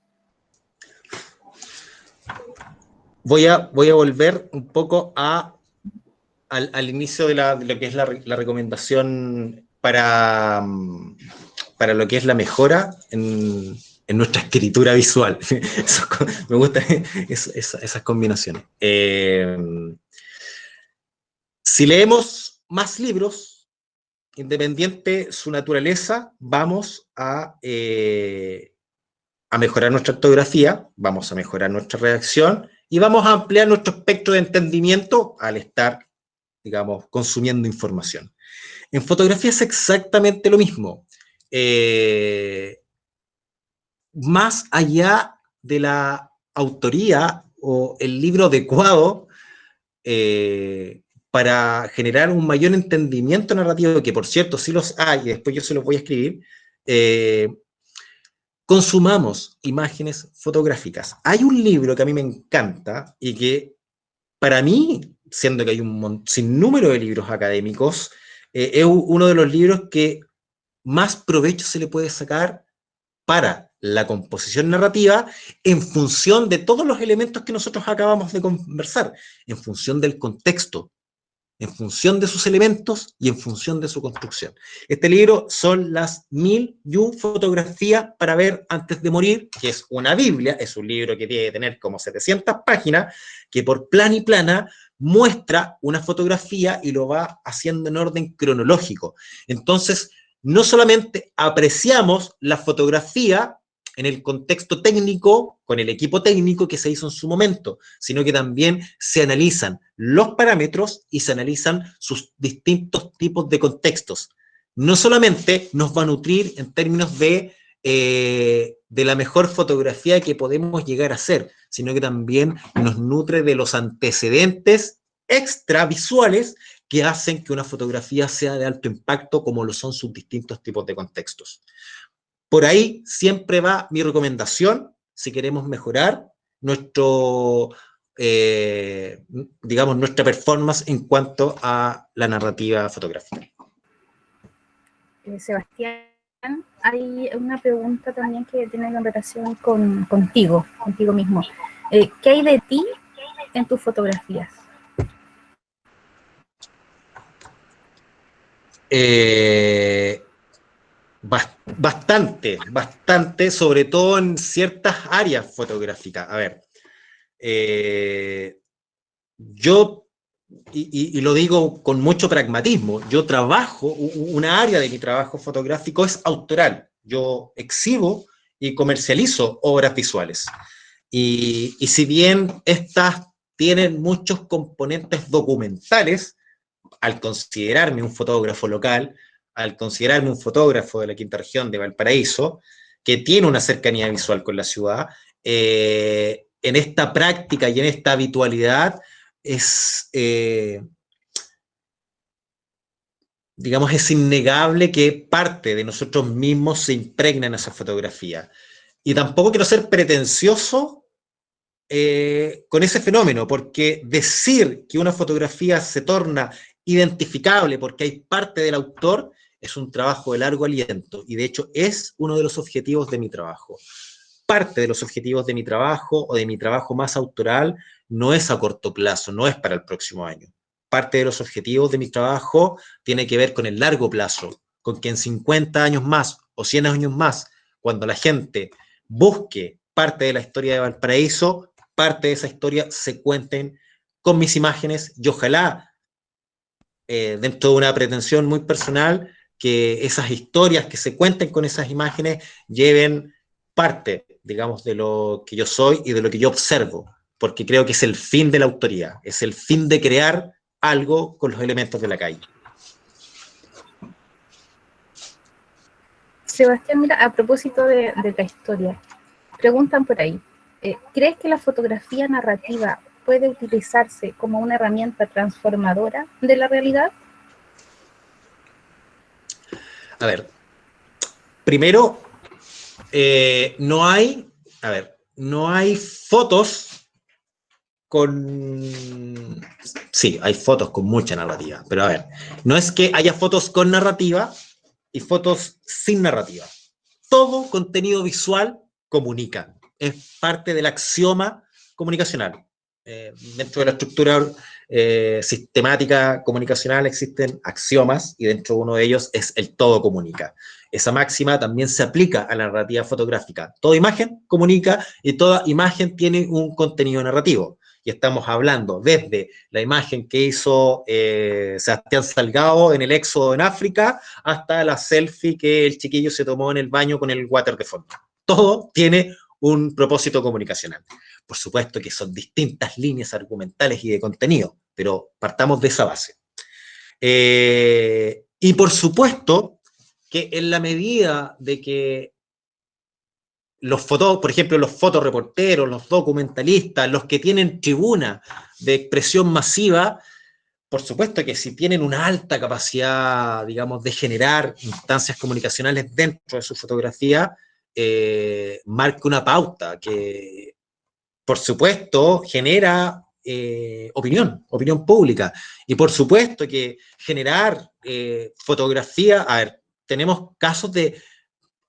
S2: Voy a volver un poco al inicio de lo que es la recomendación para lo que es la mejora en nuestra escritura visual. Me gustan esas combinaciones. Si leemos más libros, independiente su naturaleza, vamos a mejorar nuestra ortografía, vamos a mejorar nuestra redacción y vamos a ampliar nuestro espectro de entendimiento al estar, digamos, consumiendo información. En fotografía es exactamente lo mismo. Más allá de la autoría o el libro adecuado para generar un mayor entendimiento narrativo, que por cierto sí los hay, y después yo se los voy a escribir, consumamos imágenes fotográficas. Hay un libro que a mí me encanta y que para mí, siendo que hay un sinnúmero de libros académicos, es uno de los libros que más provecho se le puede sacar para la composición narrativa en función de todos los elementos que nosotros acabamos de conversar, en función del contexto, en función de sus elementos y en función de su construcción. Este libro son las 1001 fotografías para ver antes de morir, que es una Biblia, es un libro que tiene que tener como 700 páginas, que por plan y plana muestra una fotografía y lo va haciendo en orden cronológico. Entonces, no solamente apreciamos la fotografía en el contexto técnico, con el equipo técnico que se hizo en su momento, sino que también se analizan los parámetros y se analizan sus distintos tipos de contextos. No solamente nos va a nutrir en términos de la mejor fotografía que podemos llegar a hacer, sino que también nos nutre de los antecedentes extravisuales que hacen que una fotografía sea de alto impacto, como lo son sus distintos tipos de contextos. Por ahí siempre va mi recomendación, si queremos mejorar digamos, nuestra performance en cuanto a la narrativa fotográfica.
S4: Sebastián, hay una pregunta también que tiene una relación contigo mismo. ¿Qué hay de ti en tus fotografías?
S2: Bastante, sobre todo en ciertas áreas fotográficas. A ver, yo, y lo digo con mucho pragmatismo, yo trabajo, una área de mi trabajo fotográfico es autoral. Yo exhibo y comercializo obras visuales. Y si bien estas tienen muchos componentes documentales, al considerarme un fotógrafo local, al considerarme un fotógrafo de la quinta región de Valparaíso, que tiene una cercanía visual con la ciudad, en esta práctica y en esta habitualidad digamos, es innegable que parte de nosotros mismos se impregna en esa fotografía. Y tampoco quiero ser pretencioso con ese fenómeno, porque decir que una fotografía se torna identificable porque hay parte del autor es un trabajo de largo aliento, y de hecho es uno de los objetivos de mi trabajo. Parte de los objetivos de mi trabajo o de mi trabajo más autoral no es a corto plazo, no es para el próximo año. Parte de los objetivos de mi trabajo tiene que ver con el largo plazo, con que en 50 años más o 100 años más, cuando la gente busque parte de la historia de Valparaíso, parte de esa historia se cuenten con mis imágenes, y ojalá, dentro de una pretensión muy personal, que esas historias que se cuenten con esas imágenes lleven parte, digamos, de lo que yo soy y de lo que yo observo, porque creo que es el fin de la autoría, es el fin de crear algo con los elementos de la calle.
S4: Sebastián, mira, a propósito de la historia, preguntan por ahí, ¿crees que la fotografía narrativa puede utilizarse como una herramienta transformadora de la realidad?
S2: A ver, primero, no hay fotos con... Sí, hay fotos con mucha narrativa, pero a ver, no es que haya fotos con narrativa y fotos sin narrativa. Todo contenido visual comunica, es parte del axioma comunicacional. Dentro de la estructura sistemática comunicacional existen axiomas, y dentro de uno de ellos es el todo comunica. Esa máxima también se aplica a la narrativa fotográfica. Toda imagen comunica y toda imagen tiene un contenido narrativo. Y estamos hablando desde la imagen que hizo Sebastián Salgado en el éxodo en África hasta la selfie que el chiquillo se tomó en el baño con el water de fondo. Todo tiene un propósito comunicacional. Por supuesto que son distintas líneas argumentales y de contenido, pero partamos de esa base. Y por supuesto que en la medida de que por ejemplo, los fotoreporteros, los documentalistas, los que tienen tribuna de expresión masiva, por supuesto que si tienen una alta capacidad, digamos, de generar instancias comunicacionales dentro de su fotografía, marca una pauta que, por supuesto, genera opinión pública. Y por supuesto que generar fotografía, a ver, tenemos casos de,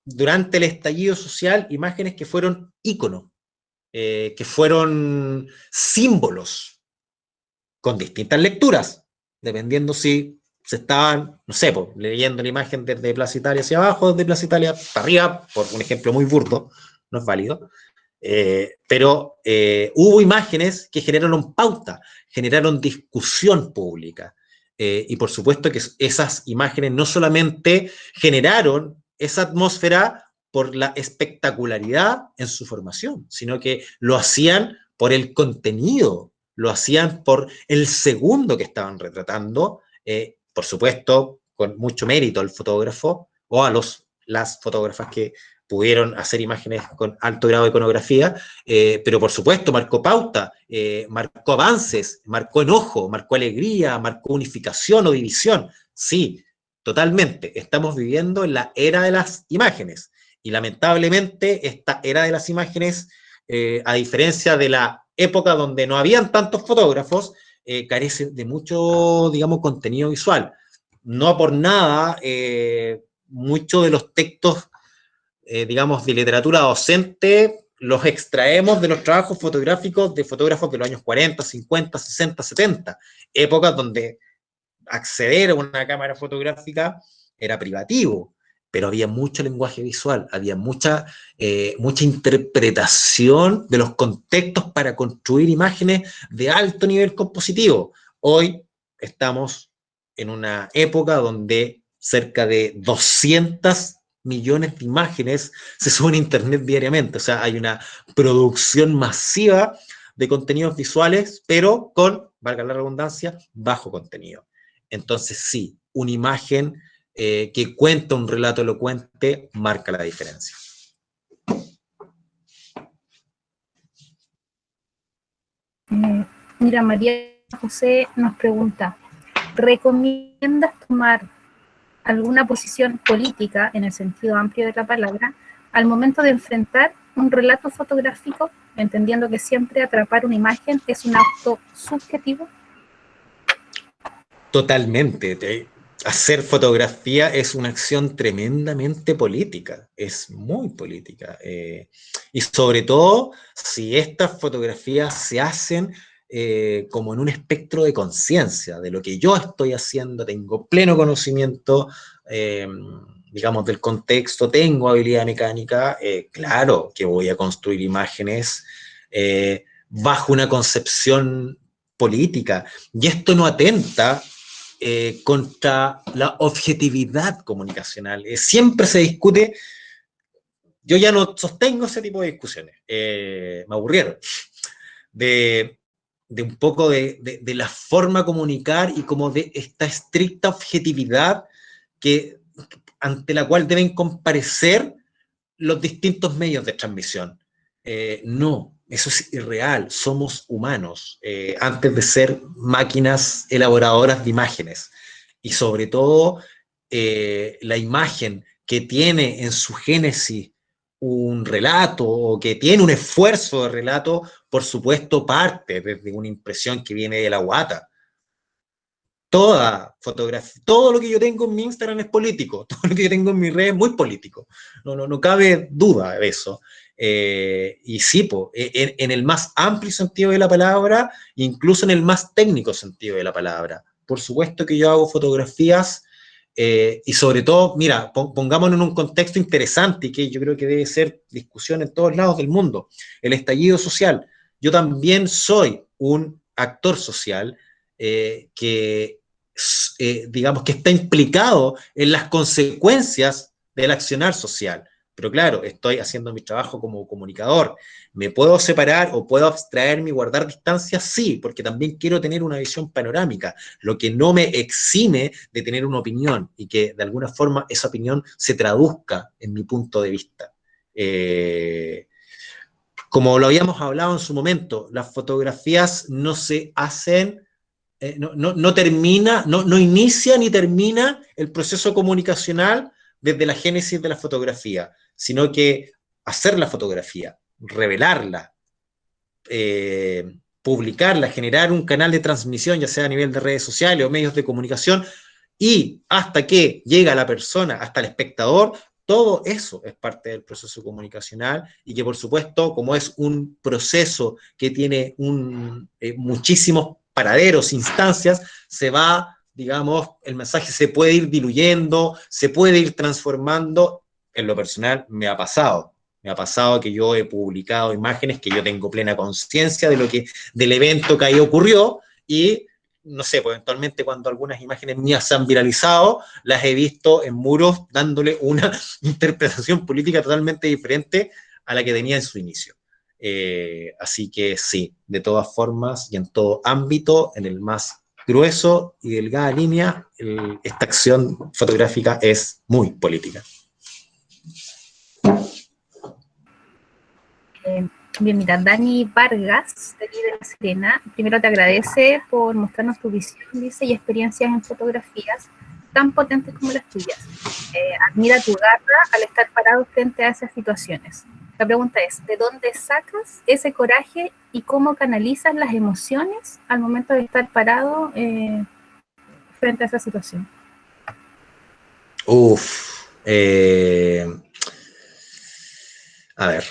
S2: durante el estallido social, imágenes que fueron íconos, que fueron símbolos, con distintas lecturas, dependiendo si se estaban, no sé, pues, leyendo la imagen desde Plaza Italia hacia abajo, desde Plaza Italia para arriba, por un ejemplo muy burdo, no es válido, pero hubo imágenes que generaron pauta, generaron discusión pública, y por supuesto que esas imágenes no solamente generaron esa atmósfera por la espectacularidad en su formación, sino que lo hacían por el contenido, lo hacían por el segundo que estaban retratando, por supuesto, con mucho mérito al fotógrafo o a las fotógrafas que pudieron hacer imágenes con alto grado de iconografía, pero por supuesto marcó pauta, marcó avances, marcó enojo, marcó alegría, marcó unificación o división. Sí, totalmente. Estamos viviendo en la era de las imágenes, y lamentablemente esta era de las imágenes, a diferencia de la época donde no habían tantos fotógrafos, carece de mucho, digamos, contenido visual. No por nada, muchos de los textos, digamos, de literatura docente, los extraemos de los trabajos fotográficos de fotógrafos de los años 40, 50, 60, 70, épocas donde acceder a una cámara fotográfica era privativo, pero había mucho lenguaje visual, había mucha interpretación de los contextos para construir imágenes de alto nivel compositivo. Hoy estamos en una época donde cerca de 200 millones de imágenes se suben a internet diariamente, o sea, hay una producción masiva de contenidos visuales, pero con, valga la redundancia, bajo contenido. Entonces sí, una imagen que cuenta un relato elocuente marca la diferencia.
S4: Mira, María José nos pregunta, ¿recomiendas tomar alguna posición política, en el sentido amplio de la palabra, al momento de enfrentar un relato fotográfico, entendiendo que siempre atrapar una imagen es un acto subjetivo?
S2: Totalmente. Hacer fotografía es una acción tremendamente política, es muy política. Y sobre todo, si estas fotografías se hacen como en un espectro de conciencia, de lo que yo estoy haciendo, tengo pleno conocimiento, digamos, del contexto, tengo habilidad mecánica, claro que voy a construir imágenes bajo una concepción política. Y esto no atenta contra la objetividad comunicacional. Siempre se discute, yo ya no sostengo ese tipo de discusiones, me aburrieron, de un poco de la forma de comunicar y como de esta estricta objetividad ante la cual deben comparecer los distintos medios de transmisión. No, eso es irreal, somos humanos, antes de ser máquinas elaboradoras de imágenes. Y sobre todo, la imagen que tiene en su génesis un relato o que tiene un esfuerzo de relato, por supuesto, parte desde una impresión que viene de la guata. Toda fotografía, todo lo que yo tengo en mi Instagram es político, todo lo que yo tengo en mi red es muy político, no cabe duda de eso. Y sí, en el más amplio sentido de la palabra, incluso en el más técnico sentido de la palabra. Por supuesto que yo hago fotografías y sobre todo, mira, pongámonos en un contexto interesante y que yo creo que debe ser discusión en todos lados del mundo, el estallido social. Yo también soy un actor social que digamos que está implicado en las consecuencias del accionar social. Pero claro, estoy haciendo mi trabajo como comunicador. ¿Me puedo separar o puedo abstraerme y guardar distancia? Sí, porque también quiero tener una visión panorámica, lo que no me exime de tener una opinión y que de alguna forma esa opinión se traduzca en mi punto de vista. Como lo habíamos hablado en su momento, las fotografías no se hacen no inicia ni termina el proceso comunicacional desde la génesis de la fotografía, sino que hacer la fotografía, revelarla, publicarla, generar un canal de transmisión, ya sea a nivel de redes sociales o medios de comunicación, y hasta que llega la persona, hasta el espectador, todo eso es parte del proceso comunicacional y que por supuesto, como es un proceso que tiene muchísimos paraderos, instancias, se va, digamos, el mensaje se puede ir diluyendo, se puede ir transformando. En lo personal me ha pasado que yo he publicado imágenes que yo tengo plena conciencia del evento que ahí ocurrió y no sé, pues eventualmente cuando algunas imágenes mías se han viralizado, las he visto en muros dándole una interpretación política totalmente diferente a la que tenía en su inicio. Así que sí, de todas formas y en todo ámbito, en el más grueso y delgada línea, esta acción fotográfica es muy política.
S4: Bien, mira, Dani Vargas, de La Serena, primero te agradece por mostrarnos tu visión, dice, y experiencias en fotografías tan potentes como las tuyas. Admira tu garra al estar parado frente a esas situaciones. La pregunta es, ¿de dónde sacas ese coraje y cómo canalizas las emociones al momento de estar parado frente a esa situación?
S2: A ver,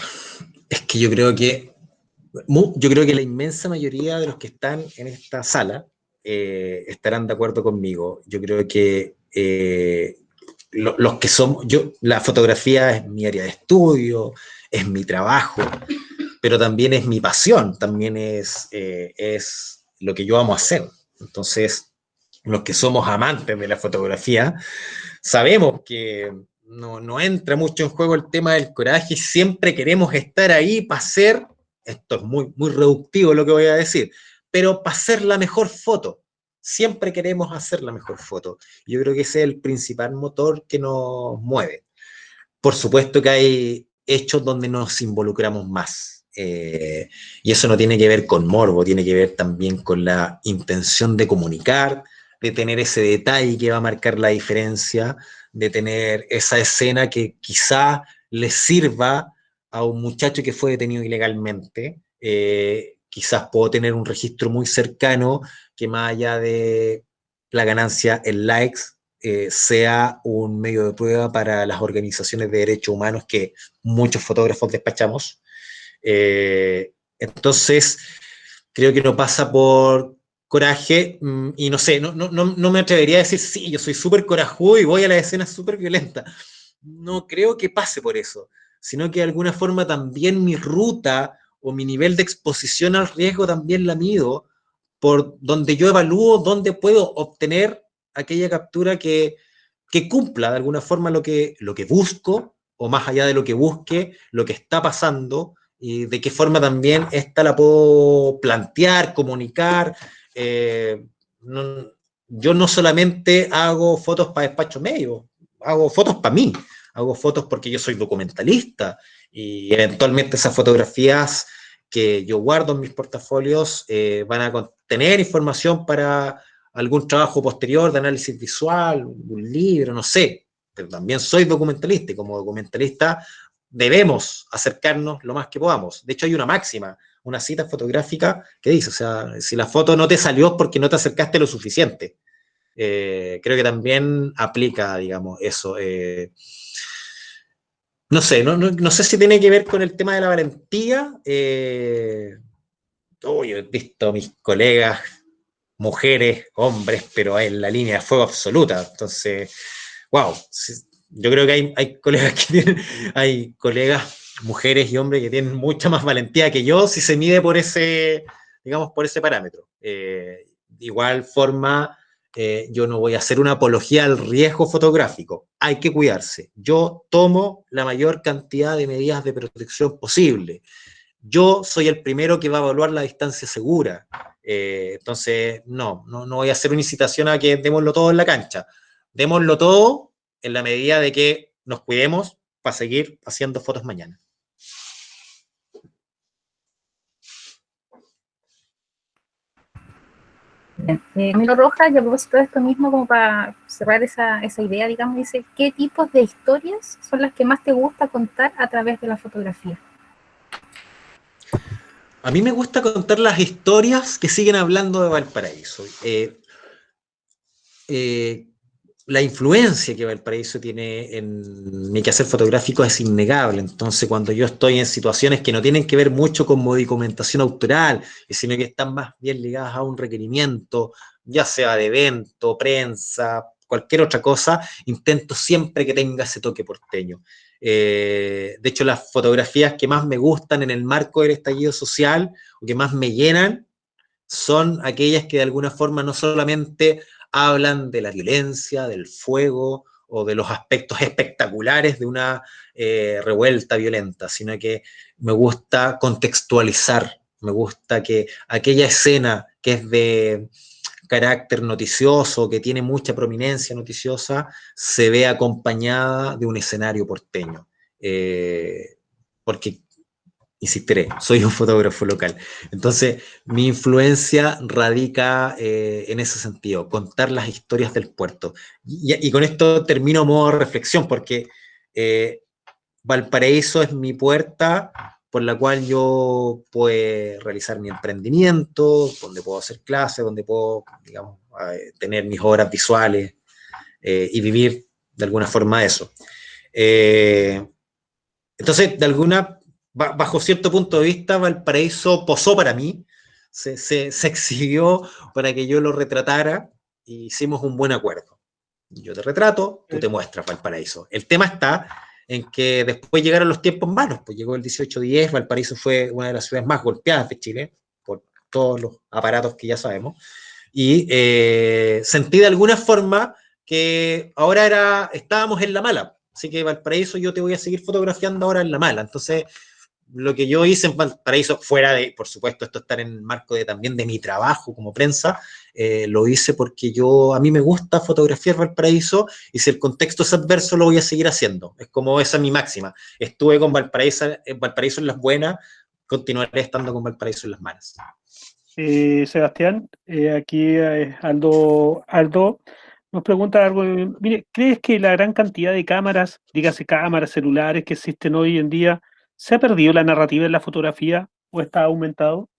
S2: es que yo creo que la inmensa mayoría de los que están en esta sala estarán de acuerdo conmigo. Yo creo que los que somos, la fotografía es mi área de estudio, es mi trabajo, pero también es mi pasión, también es lo que yo amo hacer. Entonces, los que somos amantes de la fotografía, sabemos que no entra mucho en juego el tema del coraje, siempre queremos estar ahí para hacer, esto es muy, muy reductivo lo que voy a decir, pero para hacer la mejor foto. Siempre queremos hacer la mejor foto. Yo creo que ese es el principal motor que nos mueve. Por supuesto que hay hechos donde nos involucramos más. Y eso no tiene que ver con morbo, tiene que ver también con la intención de comunicar, de tener ese detalle que va a marcar la diferencia, de tener esa escena que quizá le sirva a un muchacho que fue detenido ilegalmente, quizás puedo tener un registro muy cercano que más allá de la ganancia en likes, sea un medio de prueba para las organizaciones de derechos humanos que muchos fotógrafos despachamos. Entonces, creo que no pasa por coraje, y no sé, no me atrevería a decir, sí, yo soy súper corajudo y voy a la escena súper violenta. No creo que pase por eso, sino que de alguna forma también mi ruta o mi nivel de exposición al riesgo también la mido por donde yo evalúo dónde puedo obtener aquella captura que cumpla de alguna forma lo que busco, o más allá de lo que busque, lo que está pasando, y de qué forma también esta la puedo plantear, comunicar. No, yo no solamente hago fotos para despacho medio, hago fotos para mí, hago fotos porque yo soy documentalista, y eventualmente esas fotografías que yo guardo en mis portafolios van a contener información para algún trabajo posterior de análisis visual, un libro, no sé, pero también soy documentalista, y como documentalista debemos acercarnos lo más que podamos. De hecho, hay una máxima, una cita fotográfica que dice, o sea, si la foto no te salió es porque no te acercaste lo suficiente. Creo que también aplica, digamos, eso. No sé, no sé si tiene que ver con el tema de la valentía. Yo he visto a mis colegas, mujeres, hombres, pero en la línea de fuego absoluta. Entonces, wow, yo creo que hay colegas que tienen, hay colegas, mujeres y hombres que tienen mucha más valentía que yo si se mide por ese, digamos, por ese parámetro. De igual forma, yo no voy a hacer una apología al riesgo fotográfico. Hay que cuidarse. Yo tomo la mayor cantidad de medidas de protección posible. Yo soy el primero que va a evaluar la distancia segura. Entonces, no voy a hacer una incitación a que démoslo todo en la cancha. Démoslo todo en la medida de que nos cuidemos para seguir haciendo fotos mañana.
S4: Milo Rojas, y a propósito de esto mismo, como para cerrar esa idea, digamos, dice, ¿qué tipos de historias son las que más te gusta contar a través de la fotografía?
S2: A mí me gusta contar las historias que siguen hablando de Valparaíso. La influencia que Valparaíso tiene en mi quehacer fotográfico es innegable. Entonces, cuando yo estoy en situaciones que no tienen que ver mucho con documentación autoral, sino que están más bien ligadas a un requerimiento, ya sea de evento, prensa, cualquier otra cosa, intento siempre que tenga ese toque porteño. De hecho, las fotografías que más me gustan en el marco del estallido social, o que más me llenan, son aquellas que de alguna forma no solamente hablan de la violencia, del fuego o de los aspectos espectaculares de una revuelta violenta, sino que me gusta contextualizar, me gusta que aquella escena que es de carácter noticioso, que tiene mucha prominencia noticiosa, se ve acompañada de un escenario porteño. Porque insistiré, soy un fotógrafo local. Entonces, mi influencia radica en ese sentido, contar las historias del puerto. Y con esto termino a modo de reflexión, porque Valparaíso es mi puerta por la cual yo puedo realizar mi emprendimiento, donde puedo hacer clases, donde puedo, digamos, tener mis obras visuales y vivir de alguna forma eso. Entonces, bajo cierto punto de vista, Valparaíso posó para mí, se exhibió para que yo lo retratara, y hicimos un buen acuerdo. Yo te retrato, tú te muestras Valparaíso. El tema está en que después llegaron los tiempos malos, pues llegó el 1810, Valparaíso fue una de las ciudades más golpeadas de Chile, por todos los aparatos que ya sabemos, y sentí de alguna forma que ahora estábamos en la mala. Así que Valparaíso, yo te voy a seguir fotografiando ahora en la mala. Entonces, lo que yo hice en Valparaíso, fuera de, por supuesto, esto estar en el marco también de mi trabajo como prensa, lo hice porque a mí me gusta fotografiar Valparaíso, y si el contexto es adverso, lo voy a seguir haciendo. Es como esa mi máxima. Estuve con Valparaíso en las buenas, continuaré estando con Valparaíso en las malas.
S1: Sebastián, aquí Aldo nos pregunta algo. Mire, ¿crees que la gran cantidad de cámaras, dígase cámaras celulares que existen hoy en día, ¿Se ha perdido la narrativa en la fotografía o está aumentado?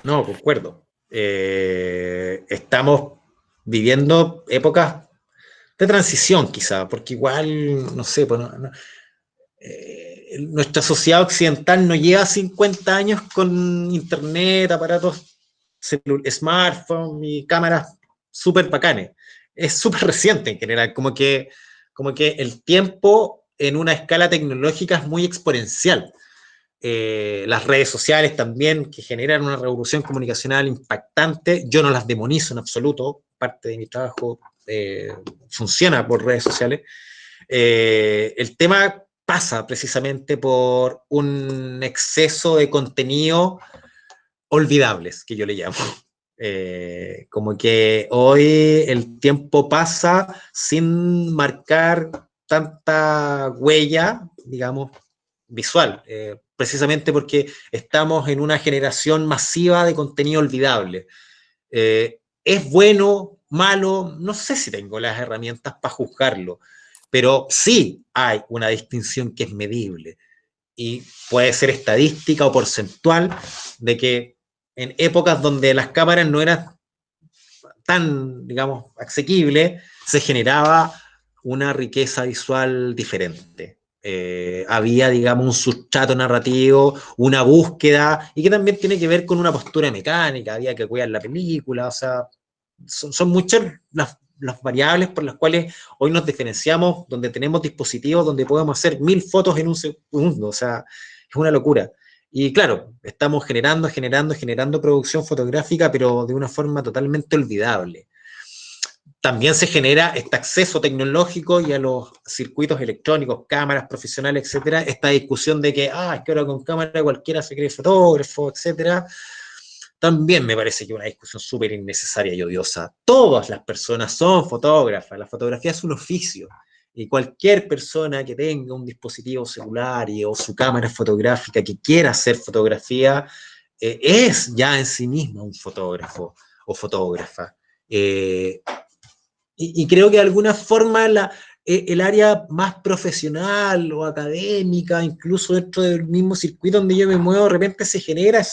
S2: No, concuerdo. Estamos viviendo épocas de transición, quizá, porque igual, no sé, pues, nuestra sociedad occidental no lleva 50 años con internet, aparatos, smartphones y cámaras súper bacanes. Es súper reciente en general, como que el tiempo en una escala tecnológica es muy exponencial. Las redes sociales también, que generan una revolución comunicacional impactante, yo no las demonizo en absoluto, parte de mi trabajo funciona por redes sociales. El tema pasa precisamente por un exceso de contenido olvidables, que yo le llamo. Como que hoy el tiempo pasa sin marcar tanta huella, digamos, visual, precisamente porque estamos en una generación masiva de contenido olvidable. ¿Es bueno, malo? No sé si tengo las herramientas para juzgarlo, pero sí hay una distinción que es medible y puede ser estadística o porcentual de que en épocas donde las cámaras no eran tan, digamos, asequibles, se generaba una riqueza visual diferente. Había, digamos, un sustrato narrativo, una búsqueda, y que también tiene que ver con una postura mecánica, había que cuidar la película, o sea, son muchas las variables por las cuales hoy nos diferenciamos, donde tenemos dispositivos donde podemos hacer 1000 fotos en un segundo, o sea, es una locura. Y claro, estamos generando producción fotográfica, pero de una forma totalmente olvidable. También se genera este acceso tecnológico y a los circuitos electrónicos, cámaras profesionales, etcétera, esta discusión de que, es que ahora con cámara cualquiera se cree fotógrafo, etcétera, también me parece que es una discusión súper innecesaria y odiosa. Todas las personas son fotógrafas, la fotografía es un oficio, y cualquier persona que tenga un dispositivo celular o su cámara fotográfica que quiera hacer fotografía, es ya en sí misma un fotógrafo o fotógrafa. Y creo que de alguna forma el área más profesional o académica, incluso dentro del mismo circuito donde yo me muevo, de repente se genera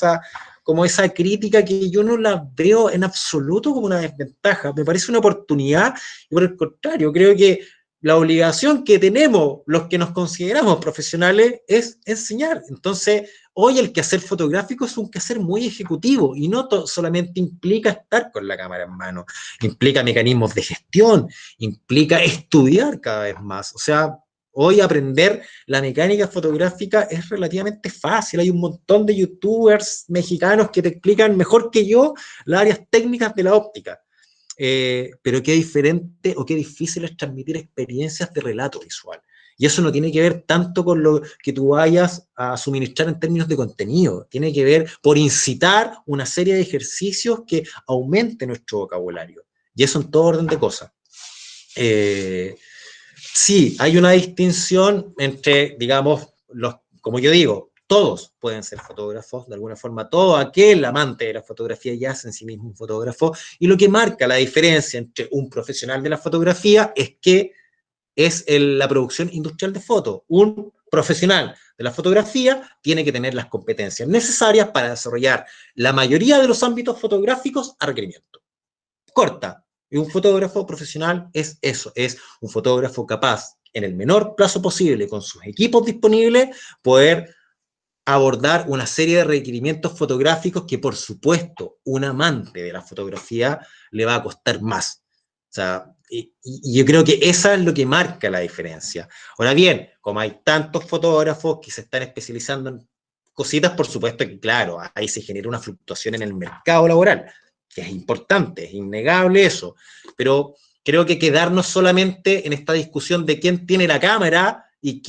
S2: como esa crítica que yo no la veo en absoluto como una desventaja. Me parece una oportunidad y por el contrario, creo que la obligación que tenemos los que nos consideramos profesionales es enseñar. Entonces, hoy el quehacer fotográfico es un quehacer muy ejecutivo y no solamente implica estar con la cámara en mano, implica mecanismos de gestión, implica estudiar cada vez más. O sea, hoy aprender la mecánica fotográfica es relativamente fácil. Hay un montón de youtubers mexicanos que te explican mejor que yo las áreas técnicas de la óptica. Pero qué diferente o qué difícil es transmitir experiencias de relato visual. Y eso no tiene que ver tanto con lo que tú vayas a suministrar en términos de contenido, tiene que ver por incitar una serie de ejercicios que aumente nuestro vocabulario. Y eso en todo orden de cosas. Sí, hay una distinción entre, digamos, como yo digo, todos pueden ser fotógrafos, de alguna forma, todo aquel amante de la fotografía ya es en sí mismo un fotógrafo, y lo que marca la diferencia entre un profesional de la fotografía es que es la producción industrial de fotos. Un profesional de la fotografía tiene que tener las competencias necesarias para desarrollar la mayoría de los ámbitos fotográficos a requerimiento. Corta. Y un fotógrafo profesional es eso, es un fotógrafo capaz, en el menor plazo posible, con sus equipos disponibles, poder abordar una serie de requerimientos fotográficos que, por supuesto, un amante de la fotografía le va a costar más. O sea, y yo creo que esa es lo que marca la diferencia. Ahora bien, como hay tantos fotógrafos que se están especializando en cositas, por supuesto que, claro, ahí se genera una fluctuación en el mercado laboral, que es importante, es innegable eso, pero creo que quedarnos solamente en esta discusión de quién tiene la cámara y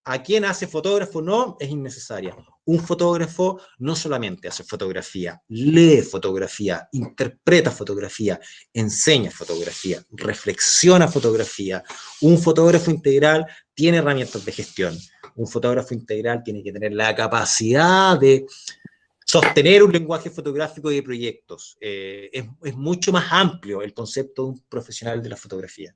S2: a quién hace fotógrafo no, es innecesaria. Un fotógrafo no solamente hace fotografía, lee fotografía, interpreta fotografía, enseña fotografía, reflexiona fotografía. Un fotógrafo integral tiene herramientas de gestión. Un fotógrafo integral tiene que tener la capacidad de sostener un lenguaje fotográfico de proyectos. Es mucho más amplio el concepto de un profesional de la fotografía.